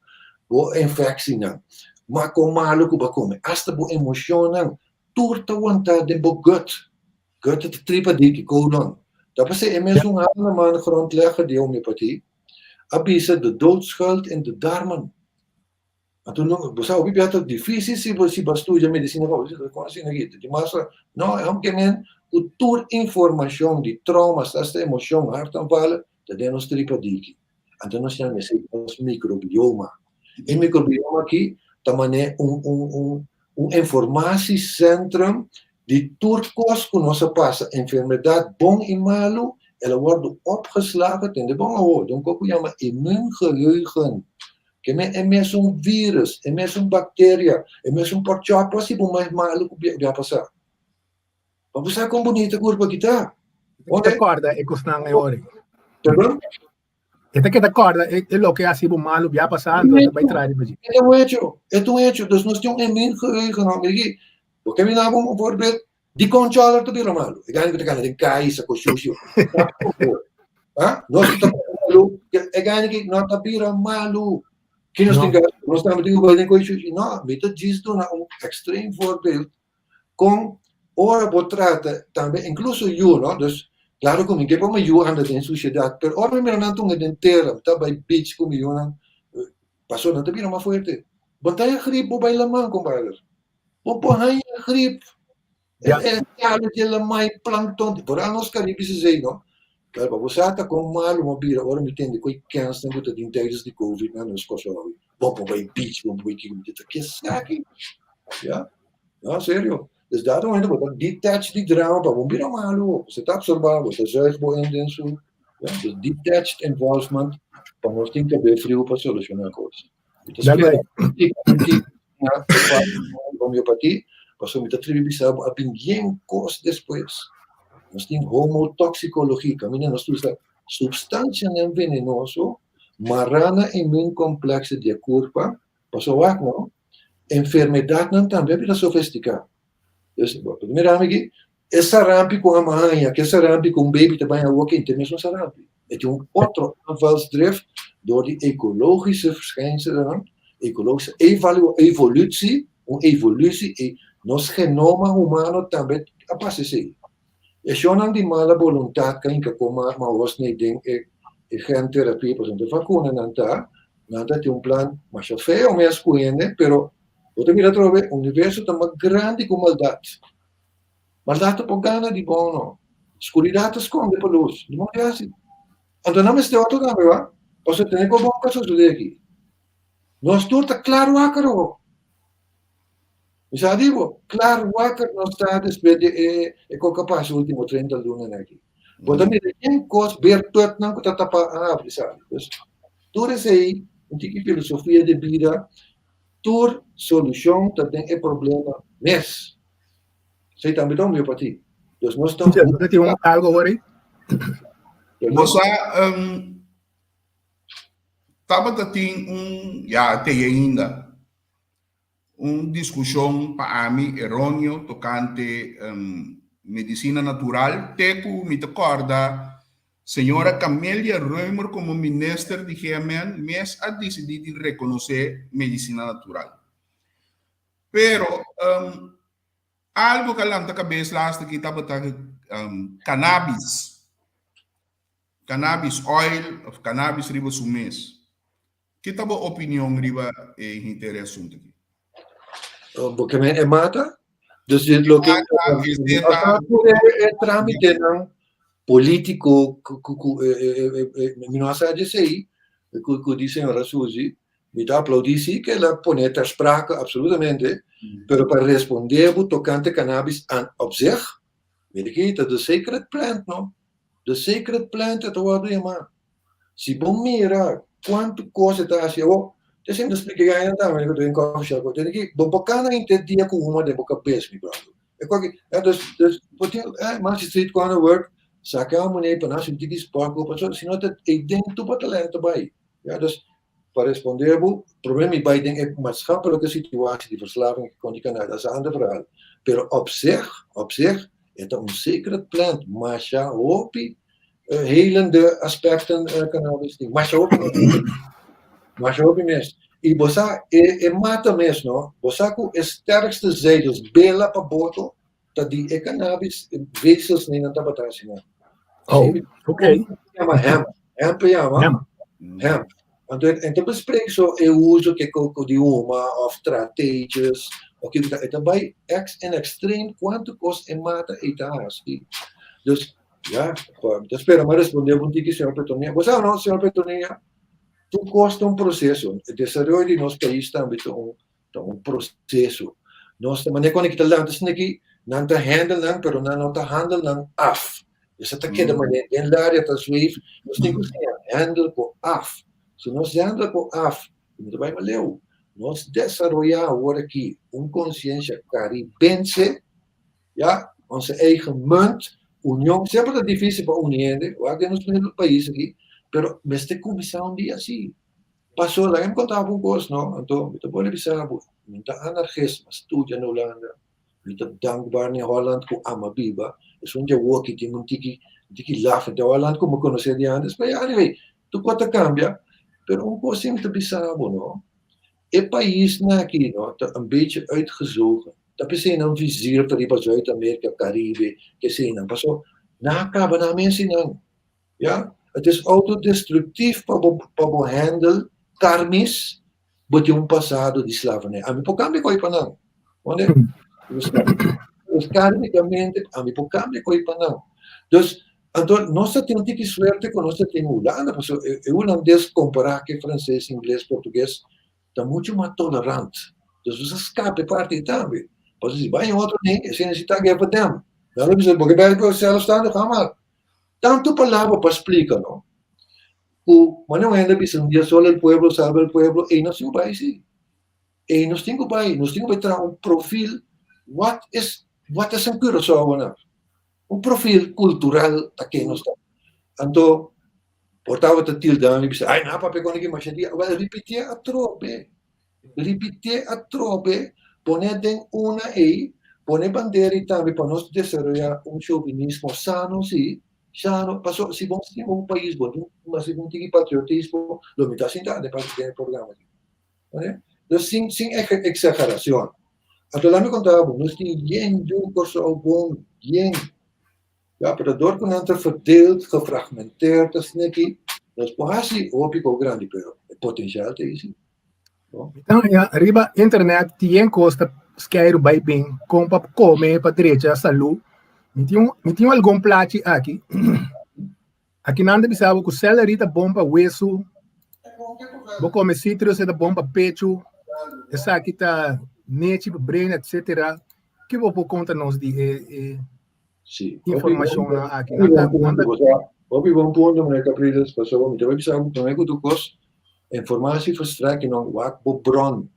bo infectie não, maar com malo que come, hasta bo emoção não, turta vontade de bo gut het tripa dik colon. Dat is een mesum aan man grondlegger die homeopathie, abisa de doodschuld in de darmen. En toen zou ik het difícil se você estuda medicina assim aqui, de massa, não, é que men cultura informação de traumas, esta emoção, hartaanvallen, dat é nos tripa dik. Então nós temos esse microbioma. E microbioma aqui também é informatiecentrum de turcos que nós passa enfermidade bom e malo, ela wordt opgeslagen in de bonge hoor. Dan ook chama immuungeheugen. Que é mesmo vírus, é mesmo bactéria, é mesmo portiopa, possible mais malo que vai passar. Mas você com bonita curva que tá. Onde acorda é costando agora. Perdão? Esta que acorda é o que assim bom malo vai passar, então vai trazer para gente. É um hecho, dus nós temos immuungeheugen aqui. Porque me dá um voorbeeld, die controller te bilo malo. Ik ga niet met de kaisa ko shushu. Nós estamos malo, ik ga niet not te bilo malo. Que nós estamos met ko shushu. Não, met het diz do extreem voorbeeld com ora botrata também, incluso eu, no? Dus Claro que ninguém pode ayudar en sociedad, pero ahora me han tong entera, está by beach como yo pasó, no te vino más fuerte. Botaya grip po bay lamang, compadre. Pupuhay ang grip. Yeah. Kalo dyan lamay plankton. Por anos Caribes say, no? Kaya babusata kung malo mabira, ora mi tende koi cancel na buta din times di COVID na nos kosovi. Popo bay beach, popo bay kikita. Kisaki. Yeah? No, serio. Dus daarom hebben we dat detached die drama, maar we moeten malo. Ze het absorberen, ze zuigen in zo. Ja, dus detached involvement, van ons ding dat bij vrije pas solutioneren kost. Het is homeopathie, pas om het atribuir sabe a bien kost después. Ons ding homotoxicologie, camina nos tusa substancia nem venenoso, marana immuncomplexe de curva, pas o no, enfermedad não também é sofisticada. Primeiro amigo, essa rampi com a mãe, que essa rampi com o baby também é o que tem mesmo essa rampi. É outro aanvalsdrift door die ecologische verschijnselen, ecologische evolutie, e nos genoma humano também aparece. E só die mala voluntad kan ik komen, maar was niet ding, gentherapie, por exemplo, vacuna nanta tem plan, mas é feio, mas cuende, pero você mira trove, o universo está mais grande que maldade. Maldade pode ganhar de bom, não. Escuridade esconde para luz. Não é assim. Então, não me outro também, va? Você tem que bom caso de aqui. Nós tudo está claro, ácaro. Já digo, claro, ácaro não está después de capaz o último 30 lunas aqui. Você mira, tem coisa, virtude não que está para abrir, sabe? Tudo isso aí, tem filosofia de vida, tur solução também é problema mes. Sei também da homeopatia. Dus nós estamos Você tem algo aí? Você estava tem tem ainda discussão para mim errôneo tocante medicina natural. Teco me acorda Senhora Camélia Reumer, como ministra de GMN, mes ha decidido reconocer medicina natural. Pero algo que lanta cabeça lá está aqui estava cannabis oil of cannabis riba sumes. Que estava opinião riba interesse aqui? Porque me mata. Dus dit lo que é trámite não político que não sei dizer que diz senhora Suzy me dá aplaudir sim que ela põe ter sprake absolutamente pero para responder tocante cannabis op zich weet ik dat de sacred plant no the sacred plant het wordt maar si bom mira quanto coisa tá assim eu sempre expliquei ainda também eu tenho coffee shop eu tenho bom bacana entendia com uma de boca pes me brother é qualquer dus mas street corner work saca uma nem para nós um tiquis pouco para se não tem dentro para talento vai ja dus para responder o problema bij ding é maatschappelijke situatie die verslaving kon je kan dat is een ander verhaal pero op zich het sacred plant maar ja hopi helende aspecten cannabis die maar hopi mes e você mata mes no você com sterkste zeidos bela para boto dat die cannabis vezels nem aan tabatasi na ok hemp então bespreek zo eu uso que coco de uma of strategies ok então vai in extreme quanto costa mata assim dus ja espera mas responder um tique senhor Petonia você não senhor Petonia tu costa processo o desenvolvimento de nosso país também processo nós também conecta lá dus aqui não tá handle pero não tá handle af isso tá que de maneira em área tá swift nós temos que handle com af se nós handle com af não vai maleu nós desenvolver agora aqui consciência caribense ja onze eigen munt união sempre é difícil para unir aqui nos países aqui pero este comissão dia assim passou lá em contato com os não então me pode avisar muita anarquismo estudia na Holanda muita dankbaar in Holland com Amabiba é onde eu aqui tem um tiki lá de Holland como conhecer de antes mas anyway tu pode cambiar pero coisa muito bizarro não é país aqui não tá beetje uitgezogen dat is een vizier para ir para Zuid-América Caribe que se não passou Nakaba namin sinang. Ja? Het is autodestructief para handle karmis but yung passado de slavernij. Ami po kami ko ipanang. Onde? Os karmicamente, ami po kami ko ipanang. Dus, então, nós temos que suerte com nós temos Holanda, porque eu não devo comparar que francês, inglês, português está muito mais tolerante. Dus você escape parte também. Mas se vai em outro nem, se necessita que é para dem. Não é preciso, porque vai para o zelfstandig gaan. Tanto palavra para explicar, não? O mano ainda diz um dia só o pueblo salva o pueblo e nós temos país. E nós temos que ter um perfil. What is um Curaçao na? Um perfil cultural aqui nós estamos. Então, portava te tildando e disse, ai, não, papai, quando que mais dia, vai repetir a trobe, poner den una aí, poner bandeira e também para nós desenvolver um chauvinismo sano, sim. Sano, passou, se vamos ter um país bom, mas se vamos ter patriotismo, lo mitad sin dar de parte do programa. Então, sem exageração. Até lá me contava, nós temos geen Curaçao bom, geen. Ja, maar daardoor kan het verdeeld, gefragmenteerd, dat is net die. Dat is positie, hoop ik ook grande, pero het potentiaal te is. Então, arriba internet tem costa esquerdo vai bem, com para comer, para direita, saúde. Me tinha algum plato aqui. Aqui não deve saber que o celery tá bom para hueso. Vou comer citrus, é bom para pecho. Essa aqui tá nete para brain, etc. Que vou por conta nós de Sim. informação aqui. Op je woonpunt, meneer Capriles, passou, me também precisa também que tu cos informatie verstrekken não wak bo bron,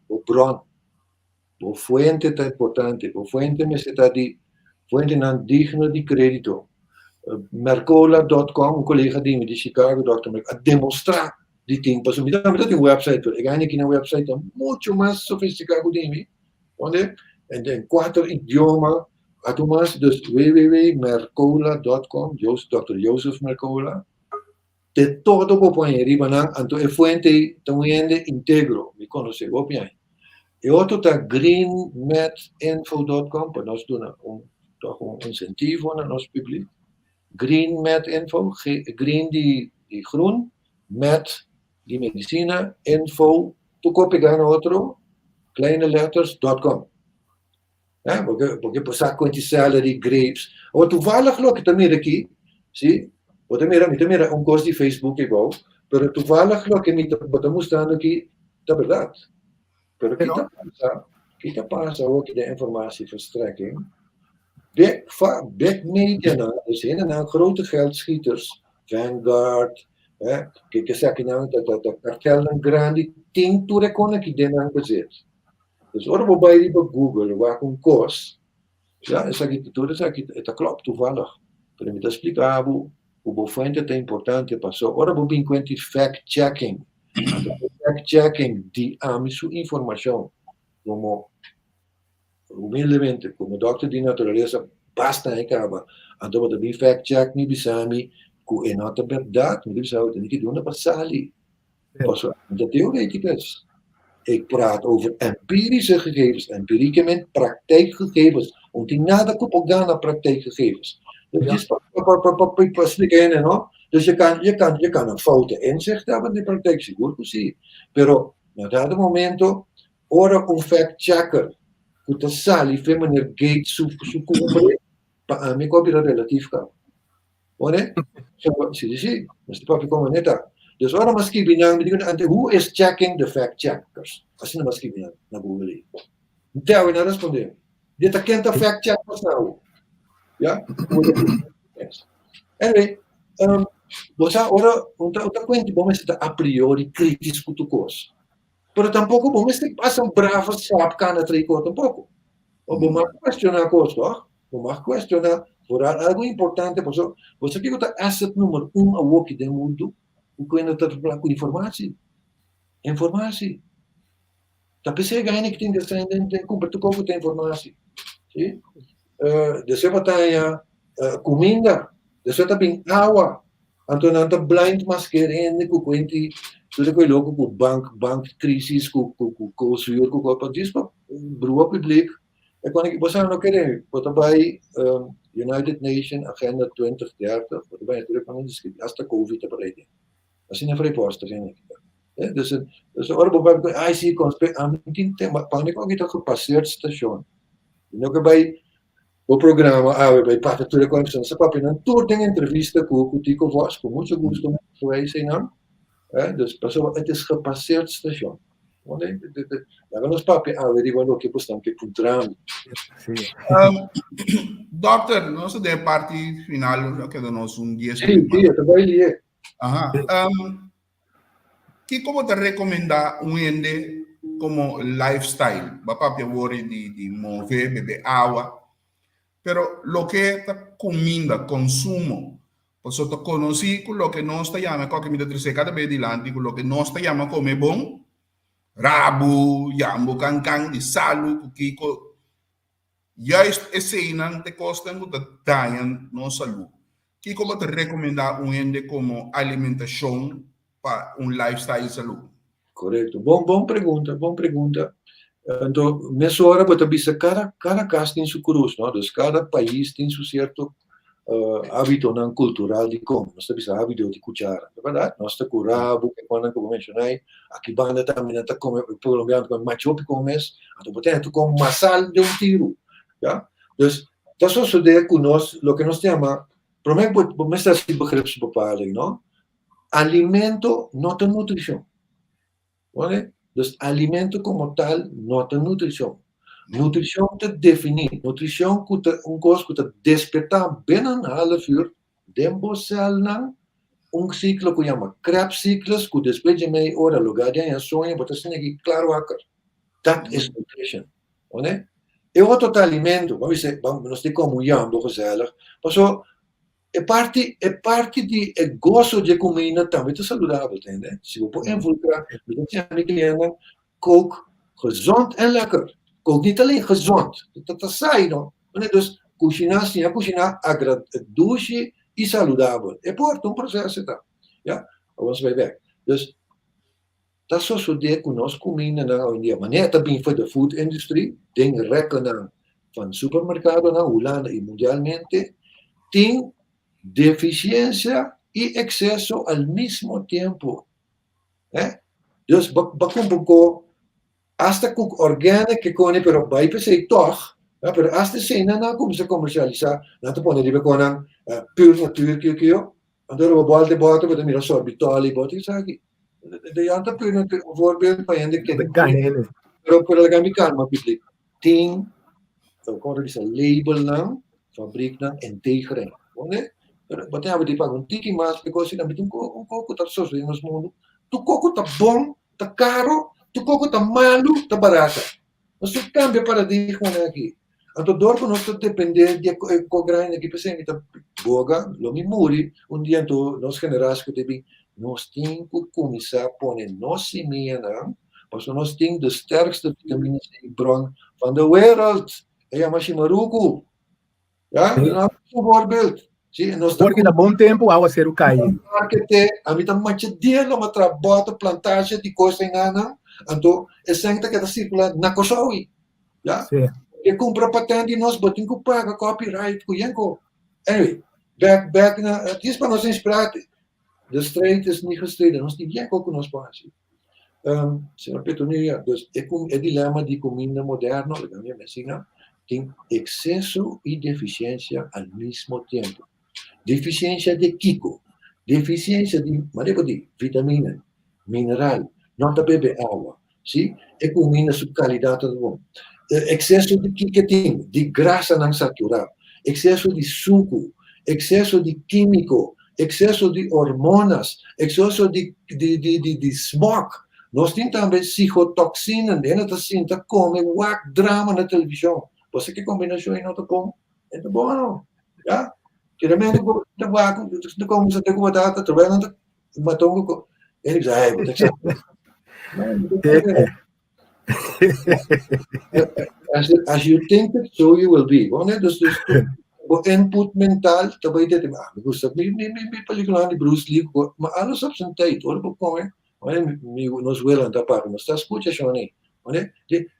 bo fuente tá importante, bo fuente me está di fuente não digno de crédito. Mercola.com, um colega de Chicago, Dr. a demonstrar die ting. Passou, me também tem website, eu ganhei aqui na website muito mais sofisticado de mim, onde em 4 idiomas. Atumas, dus www.mercola.com, Dr. Joseph Mercola. De todo po põe arriba na, anto é fuente também integro, me conhece, o pian. E outro tá greenmetinfo.com, para nós dar um incentivo na nosso público. Greenmetinfo, green de groen, met de medicina, info, tu copiar outro, kleine letters.com. Ja, porque passar com salary, grapes. Ou toevallig lo que também aqui, sim? Ou também um curso de Facebook igual, pero toevallig lo que me está mostrando aqui, da verdade. Pero kita passa o que de informatie verstrekking. Big media na, dus een grote geldschieters, Vanguard, que zeggen nou dat kartel een grande ting toe rekonnen die den bezit. Dus ora we bij Google, waar een kost, ja, essa aqui tudo isso aqui, está klopt toevallig. Para me explicar, o fuente é importante passou. Ora we encontrar fact-checking. Fact-checking die a sua informação, como humildemente, como doctor de natureza, basta acaba. Então, também fact-check me bisami, que é nota verdade, me bisami, tem que dar uma passali. Passou, de teoreticus. Ik praat over empirische gegevens, empirieke praktijkgegevens, want die nada kopogana praktijkgegevens. Dat is pas no? Dus je kan een foute inzicht hebben in de praktijk, seguro que sim. Pero, na dado momento, ora un fact-checker, que te sali fe meneer Gates su cumbre, pa ami ko bira relatief ka. Ora? Sim, mas te papi como neta. Dus ora maski binang who is checking the fact checkers? Assim maski binang na Google. Então, na responder. Dit kent fact checkers nou. Ja? Anyway, você ora outra coisa, bom é a priori crítico do curso. Pero tampouco bom é passam bravas sabe cana trico tampouco. O bom é questionar a coisa, bom é questionar por algo importante, você que o asset número 1 a walk do mundo. Hoe kun je dat com informatie? Tapi saya gani que tem que ser compartilhar com a informação. Sim? Dessa batalha, comida, dessa também água. Então não tá blind mas querendo que cuente, tudo que logo com bank crisis, com suor, com copa disso, brua public. É quando que você não quer, pode vai United Nations Agenda 2030, wat ben je terug van de hasta COVID te bereiden. Dat is een vrij poster zijn. Dus orbo I see conspect aan die tema panic ook het gepasseerd station. Nog bij o programa bij Patatura Connection sa papi nan tour de entrevista com Tico Vos, com muito gosto foi sem não. Dus passou het is gepasseerd station. Onde dan ons papi digo que postam que puntram. Doctor, nós de parte final que nós 10 Sim, trabalhei. Ajá. ¿Qué como te recomienda un ende como lifestyle? Va papi worry de mover, beber agua. Pero lo que es comida, consumo, pues yo te conocí con lo que no está llamando, con comida triseca de bedilante, con lo que no está llamando come bon, rabu, yambo, cancan, de salud, kiko. Ya escena te costa mucho daño no salud. ¿Qué como te recomienda un ende como alimentación para un lifestyle salud? Correcto. Bom pergunta. Então, nessa hora, você vê cada caso tem seu cruz, não? Dus cada país tem seu certo hábito não, cultural de como. Nós temos hábito de cuchara, é verdade? Nós temos rabo, que quando eu mencionei, aqui banda também está como colombiano com machopi como é, então portanto com masal de tiro, já? Dus dat is zo de que nós, lo que nós temos, provavelmente vamos estar assim begrepen bepalen, não? Alimento não tem nutrição, ¿vale? Dus alimento como tal não tem nutrição. Nutrição te definir. Nutrição que um coisa que te despertar bem um half uur, dembocel não, ciclo que chama Krebs ciclos, que depois de meia hora, lugar de a sonha, você tem que claro acar. That is nutrition. ¿Vale? E outro alimento, vamos dizer, nós temos como jambo gezellig, mas é parte de gosto de comida também é saudável, entende? Se você pode involucrar, você tem que cliënten, kook gezond en lekker. Kook niet alleen gezond, dat sai, não? Dus cozinhar agradável e saudável. É portanto processo, tá? Ja, vamos ver. Dus dat is zo de que nós comida hoje em dia. Maar net também foi da food industry, tem rekken van supermercado na Holanda e mundialmente, tem deficiência e excesso ao mesmo tempo. Dus bakumbuko hasta cook organic que cone pero vai pensei toch, pero hasta cena na como se comercializar, na te pone libe conan pure natuur que eu, andor o balde bota para mira sorbitoli bota isso aqui. De anta pure natuur voorbeeld para ende que pero la gami calma publiek. Ting so como dice label na fabriek na integre, né? Pero batemos de pagar tiki mais que coisa na bitum coco tá só em nos mundo. Tu coco tá bom, tá caro, tu coco tá malo, tá barato. Nós cambia paradigma aqui. Então, dorpo nós depender de grande que pensei que boga, lo mi muri, dia nós generais que teve, nós temos que começar a pôr nossa semena, porque nós temos de sterkste vitaminas e bron van de wereld. É a machimaruku. Ja, nou, voorbeeld. Porque na bom tempo ao ser o cai. A mim também mais dia uma trabalho plantagem de coisa em Ana, então é sempre que está circulando na Kosovo, já? Sim. E compra patente e nós botamos que paga copyright com Yanko. Anyway, back na diz para nós inspirar. De strijd is niet gestreden, nós temos Yanko com nós pode. Senhor Petronia, dus é dilema de comida moderna, da minha medicina, tem excesso e deficiência ao mesmo tempo. Deficiência de Kiko, deficiência de vitamina, mineral, não bebe água, sim? É comida sua qualidade de bom. Excesso de quiquetim, de graça não saturada, excesso de suco, excesso de químico, excesso de hormonas, excesso de smog. Nós temos também psicotoxina, dentro da cinta, come drama na televisão. Você que combinação aí não está bom? É bom não? Já? Geralmente, como você tem que botar, trabalhando, matou ele diz, vou ter que as you think it, so you will be. Dus o input mental, também tem, me gusta, me película de Bruce Lee, mas alles op zijn tijd, hoor, nós vamos andar para, nós está escutando aí,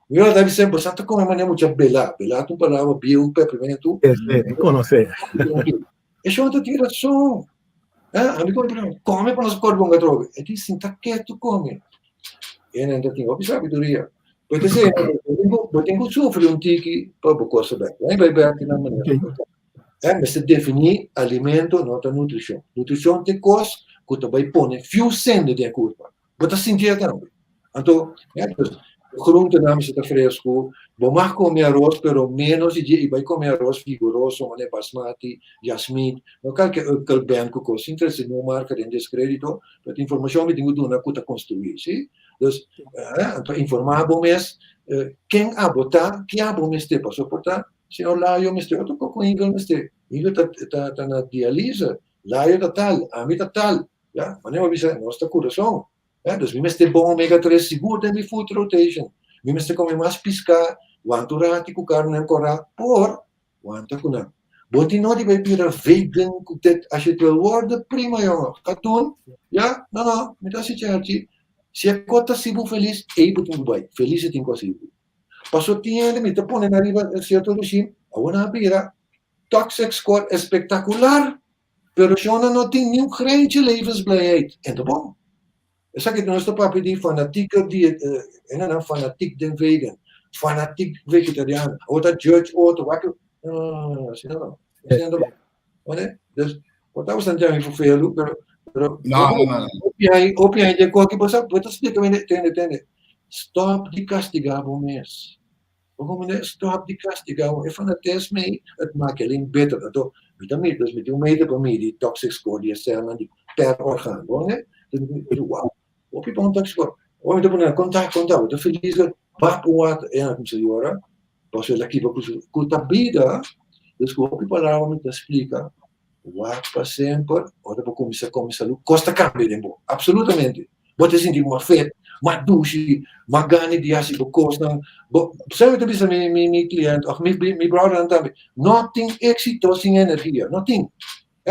Mira, deve sempre, sa come maniamo già bella tu parlava bio per prima tu. Conosce. E sono ti tira su. Amico, come per non scorbo un trovi? E ti senta che tu come? E non ti dico, sabiduria. Perché se tengo soffri un tiki, proprio cosa bella. E vai bene in maniera. Ma se defini alimento, non è nutrizione. Nutrizione è cosa che tu vai pone più sende di curva. Ma ti senti tanto. Anto, groente nami se fresco, vou mais comer arroz, pero menos e vai comer arroz vigoroso, mané basmati, jasmine, não quer que o banco com interesse não marca de descrédito, porque informação me tenho duna que construir, sim? Então informar bom mês, quem abota, que abo mês te para suportar, se eu lá eu mês te, eu tô com ingel mês te, ingel tá na diálise, lá eu tá tal, a mim tá tal, já, mané uma visa, nossa coração. Dus we moeten bom omega-3 seguro in die food rotation. We moeten comer mais pisca, want tu rati ku carne ancora want tu na. Boti no di vai pira vegan ku tet as je wil worden prima jongen. Gaat doen? Ja? No, met as je certi. Se a cota sibu feliz, ei butu bai. Feliz e tinko sibu. Passo tiene mi te pone na riva cierto regime, a una pira. Toxic score espectacular, pero shona no ting nieuw greintje levensblijheid. En de bom. Zeg ik nou stop op die fanatieke dieet, en dan fanatiek den vegan, fanatiek vegetariaan, of dat judge auto, wakker, zie je nou? Dus wat was dan jammer voor veel, pero op jij de qualquer cosa, wat is dit que tende, stop die castigabo mes. Waarom stop die castigabo? E van het test mee, het maakt alleen beter. Dat met dus met die mede bij mij die toxic score die zijn die per orgaan, hoor wow. Op je contact score. Om te poner contact, de feliz vapuat en como se llora. Pues el equipo culta vida, desculpa que palavra me explica. Wat para sempre, ora para começar salud, costa cambia de bom, absolutamente. Você sentir uma fé, uma duche, uma gana de assim, costa. Sabe tu bisa mi cliente, ou mi brother também. Nothing éxito sem energia, nothing.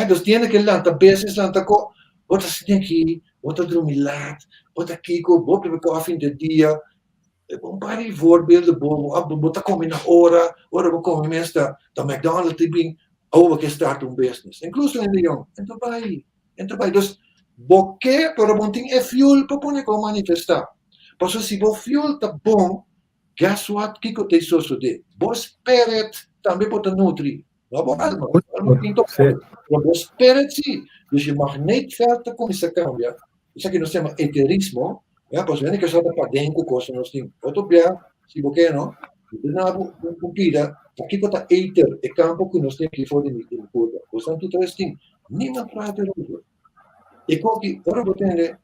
Dus tiene que lanta business lanta ko, você se tem que wat er om je laat, wat er kiko, wat er koffie in de dia. Een paar voorbeelden boven, wat er kom je naar ora, we komen mensen dat McDonald's te bing, we gaan starten een business. Incluso in de jong, en daarbij. Dus, boque, pero bom ting é fuel para poner como manifestar. Porque se bo fuel tá bom, guess what, kiko te soso de. Bo spirit também pode nutrir. Não bo alma, bo spirit sim. Dus je mag niet verder começar a cambiar. Isso aqui nós chamamos eterismo, pues viene que sota para dentro coisa nós temos. Outro dia, se você não, não compida, aqui está eter, é campo que nós temos que fora de curva. Portanto, três tem, nenhuma prata ruim. E qualquer hora você tem,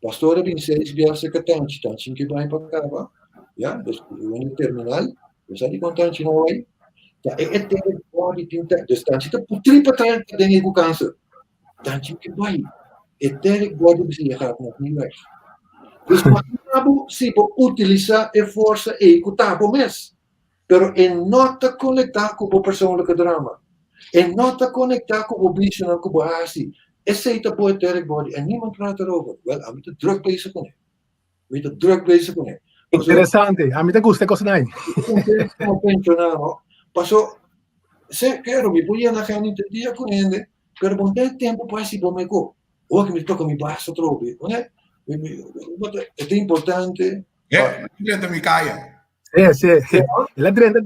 pastora bem seis viagens que tanto que vai para cá, já, no terminal, você de contante não vai, tá é eter pode tentar, distância tá por tripa tanto de nego câncer, tanto que vai. Eteric pode se errar na minha. Dus quando si può utilizzare e forza e cutapo mes, però è nota conectar com o persoonlijke drama, è nota conectar com o vision com o asi, e sei te poi eteric body en niemand praat erover. Wel, a me te druk bezig con he. Interessante, a me te gusta cosa dai. Come pensionato, passo se quero mi voglio na gaan in dia con ende, per buon tempo poi si può me go. O che mi tocca mi basta troppo, non è? È importante. Cliente mi kaya. Sì. La 30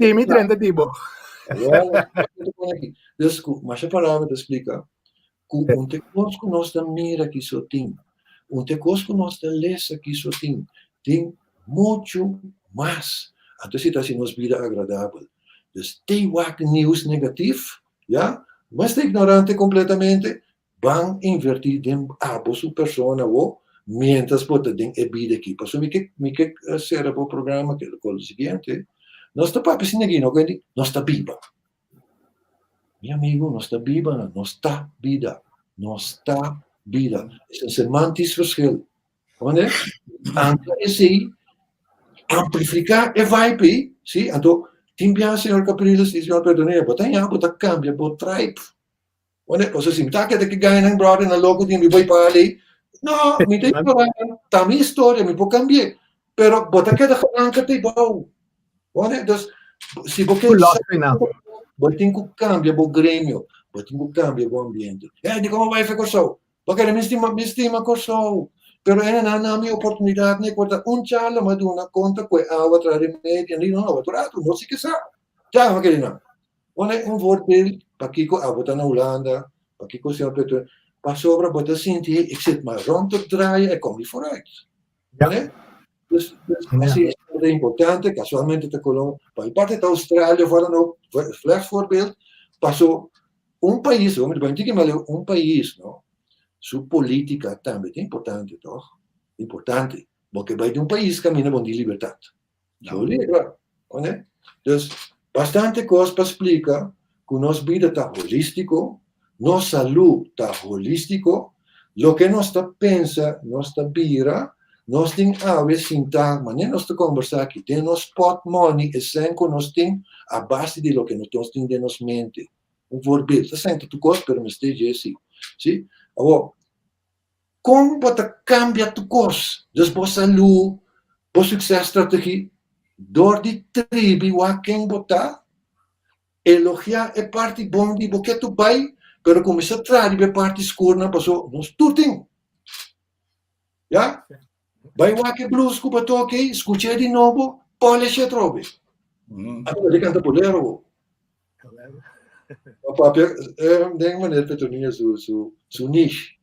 tipo. Dus, mas a palavra te explica. Un te conosco nostra mira que só tem. Un te conosco nostra lesa que só tem. Tem muito mais. Então, se está sendo uma vida agradável. Dus, tem news negativo, ja? Mas te ignorante completamente. Van invertir em sua persona ou mientras pode ter a vida aqui. Por isso, me que será o programa que é o seguinte, nossa papi se ninguém não quer, nossa viva. Meu amigo, nossa vida, nossa vida. É um semantisch verschil. Onde? Antes esse amplificar é vibe, sim? Então, tem bem, senhor Capriles, senhor Perdonei, bota cambia, bota tribe. Onde? Posso sim, tá que ganha ng brother na logo din mi boy pali. No, mi te para, ta mi storia mi può cambiare. Pero bota que da anche te bau. Olha, dus, se você Philosophy na. tem que cambiar o grêmio, tem que cambiar o ambiente. De como vai ficar só? Porque me estima corso. Pero na minha oportunidade, né, quando chala maduna conta que a outra remédio, nem não outro, não sei que sabe. Já, mas que não. Olha, voorbeeld, para Kiko, a botar na Holanda, para Kiko sempre, para sobra, botar sentir, ik zit maar rond te draaien, ik kom niet vooruit. Ja. Né? Dus assim, é importante, casualmente te Colômbia, para a parte da Austrália, fora no flash voorbeeld, passou país, vamos dizer, um país, não? Sua política também é importante, toch? Importante, porque vai de país caminha com liberdade. Não é claro, né? Dus, bastante coisa para explicar que nossa vida está holístico, nossa saúde está holístico, lo que nós pensa, nós vira, nós temos a ver sinta, mas nem nós conversar aqui, tem nosso pot money, é sem que nós temos a base de lo que nós temos de nossa mente. Voorbeeld, dat zijn de kosten, maar steeds assim. Sim? Agora, como você cambia tu curso? Dus boa saúde, boa sucesso estratégia, door die tribi waar quem botar, elogiar é parte bom de porque tu vai, pero começa a trazer a parte escura, passou, nós tudo tem. Já? Vai waar que blues que botou aqui, escute de novo, polish a trobe. Agora canta bolero. Papi, denk maneira Petoninha su niche.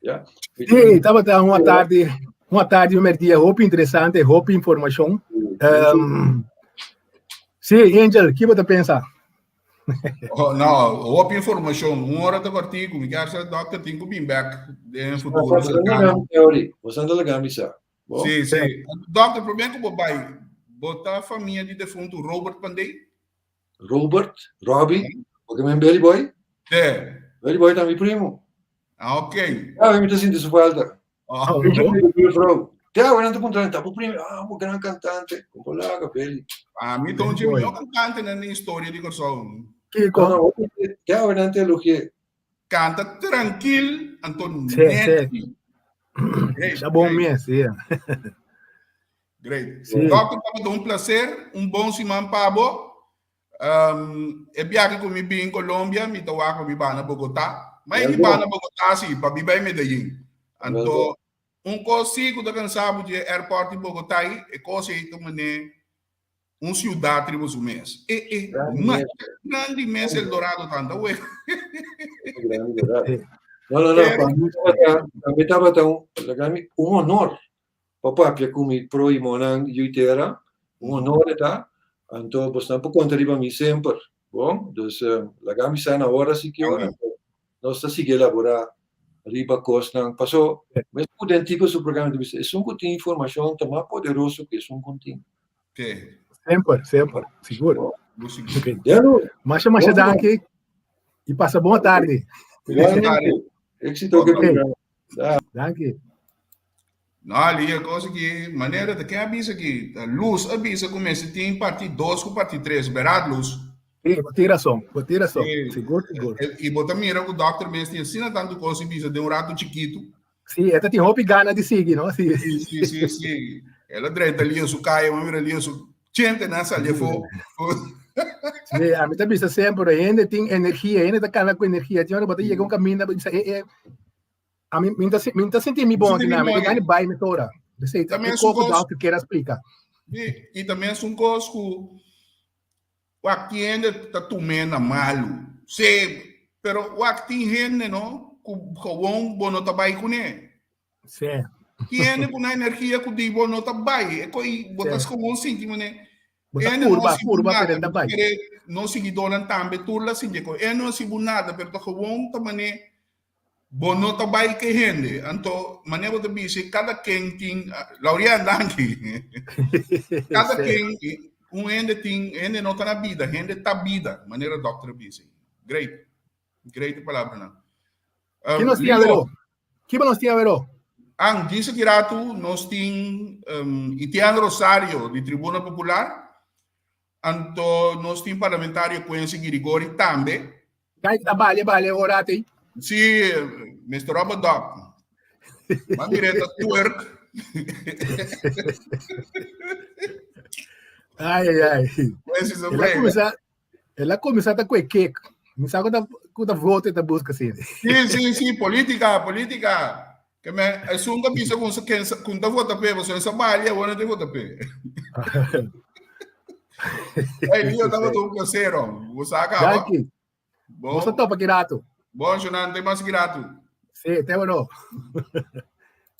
Yeah? Sim, estava uma tarde, um dia, roupa interessante, roupa informação. Sim, Angel, o que você pensa? Não, roupa informação, uma hora do artigo, me quer ser doctor, tem que vir back em futuro. Você anda legal, missa. Sim, sim. Doctor, o problema é que o pai botar a família de defunto Robert Pandey. Robbie, porque meu Belly Boy? É. Belly Boy tá meu primo. Ah, ok. Ah, eu me sinto isso falta. Ah, eu não tô contando, tá pro primo, um grande cantante, com polaca, Belly. Ah, me tô de melhor cantante na história de Corsão. Kiko. Eu não tenho o que. Canta tranquilo, Antônio. Sim. Tá bom mesmo, sim. Great. Doctor, estava um prazer, bom semana para você. É viagem que eu vim em Colômbia, me estou aqui na Bogotá, mas eu na Bogotá, sim, para vir em Medellín. Então, consigo de cansado de aeroporto de Bogotá, e consigo de cidade tribos mês. Grande mês Eldorado tanto, ué. Não, para mim estava um honor. Papá, porque comi pro e monang yuitera, honor tá. Então, você não pode contar para mim sempre. Bom, então, a camisa na hora se que hora. Nós estamos seguindo elaborar riba costa. Passou, mas o dentista do programa de você é tem informação tão mais poderoso que é contínuo. Sempre, seguro. Okay. Mas danke e passa boa tarde. Éxito que programa. Danke. Não, ali a coisa que maneira de quem avisa que a luz avisa começa tem parte 2 com parte 3, verá luz. Sim, tiração, seguro. E bota mira o doctor mesmo ensina tanto coisa avisa de rato chiquito. Sim, esta tem roupa gana de seguir, não? Sim. Ela direita ali o caia, mas mira ali o gente nessa ali foi. Sim, a mim também sempre ainda tem energia, ainda tá com energia. Tinha uma bota chega caminho, a mim me senti me bom aqui na minha ganha vai me tora. Sei, também pouco da que quer explicar. E também é um coisa que o aqui ainda tá tomando malo. Sei, pero o aqui tem gente, não, com bom tá vai com ele. Sim. Que ainda com a energia que de bom tá vai, é coi botas com um sentido, né? Curva perenda vai. Não seguidor também turla assim, é não se nada, pero tá com também bono tabay que gente, então maneira de dizer cada quem tem Laurian Danke, cada quem gente tem gente não tá na vida, gente tá vida, maneira doctor dizer, great palavra não. Que nós tinha veró? Que nós tinha veró? Disse que rato nós tem Itiano Rosario de Tribuna Popular, então nós tem parlamentário Quenci Girigori também. Vale, ora tem. Sim, Mr. Robert Doc. Mas direta twerk. Ai, ai, ai. Esse é o Ela começa a com cake. Me sabe quando voto e da busca assim. Sim, política. Que me é sunga bisa com da vota pe, você essa malha, ou não tem vota pe. Aí eu tava todo caseiro. Você acaba. Jackie, você Bom, topa que rato. bom, Jonan, tem mais grato. Sim, até não.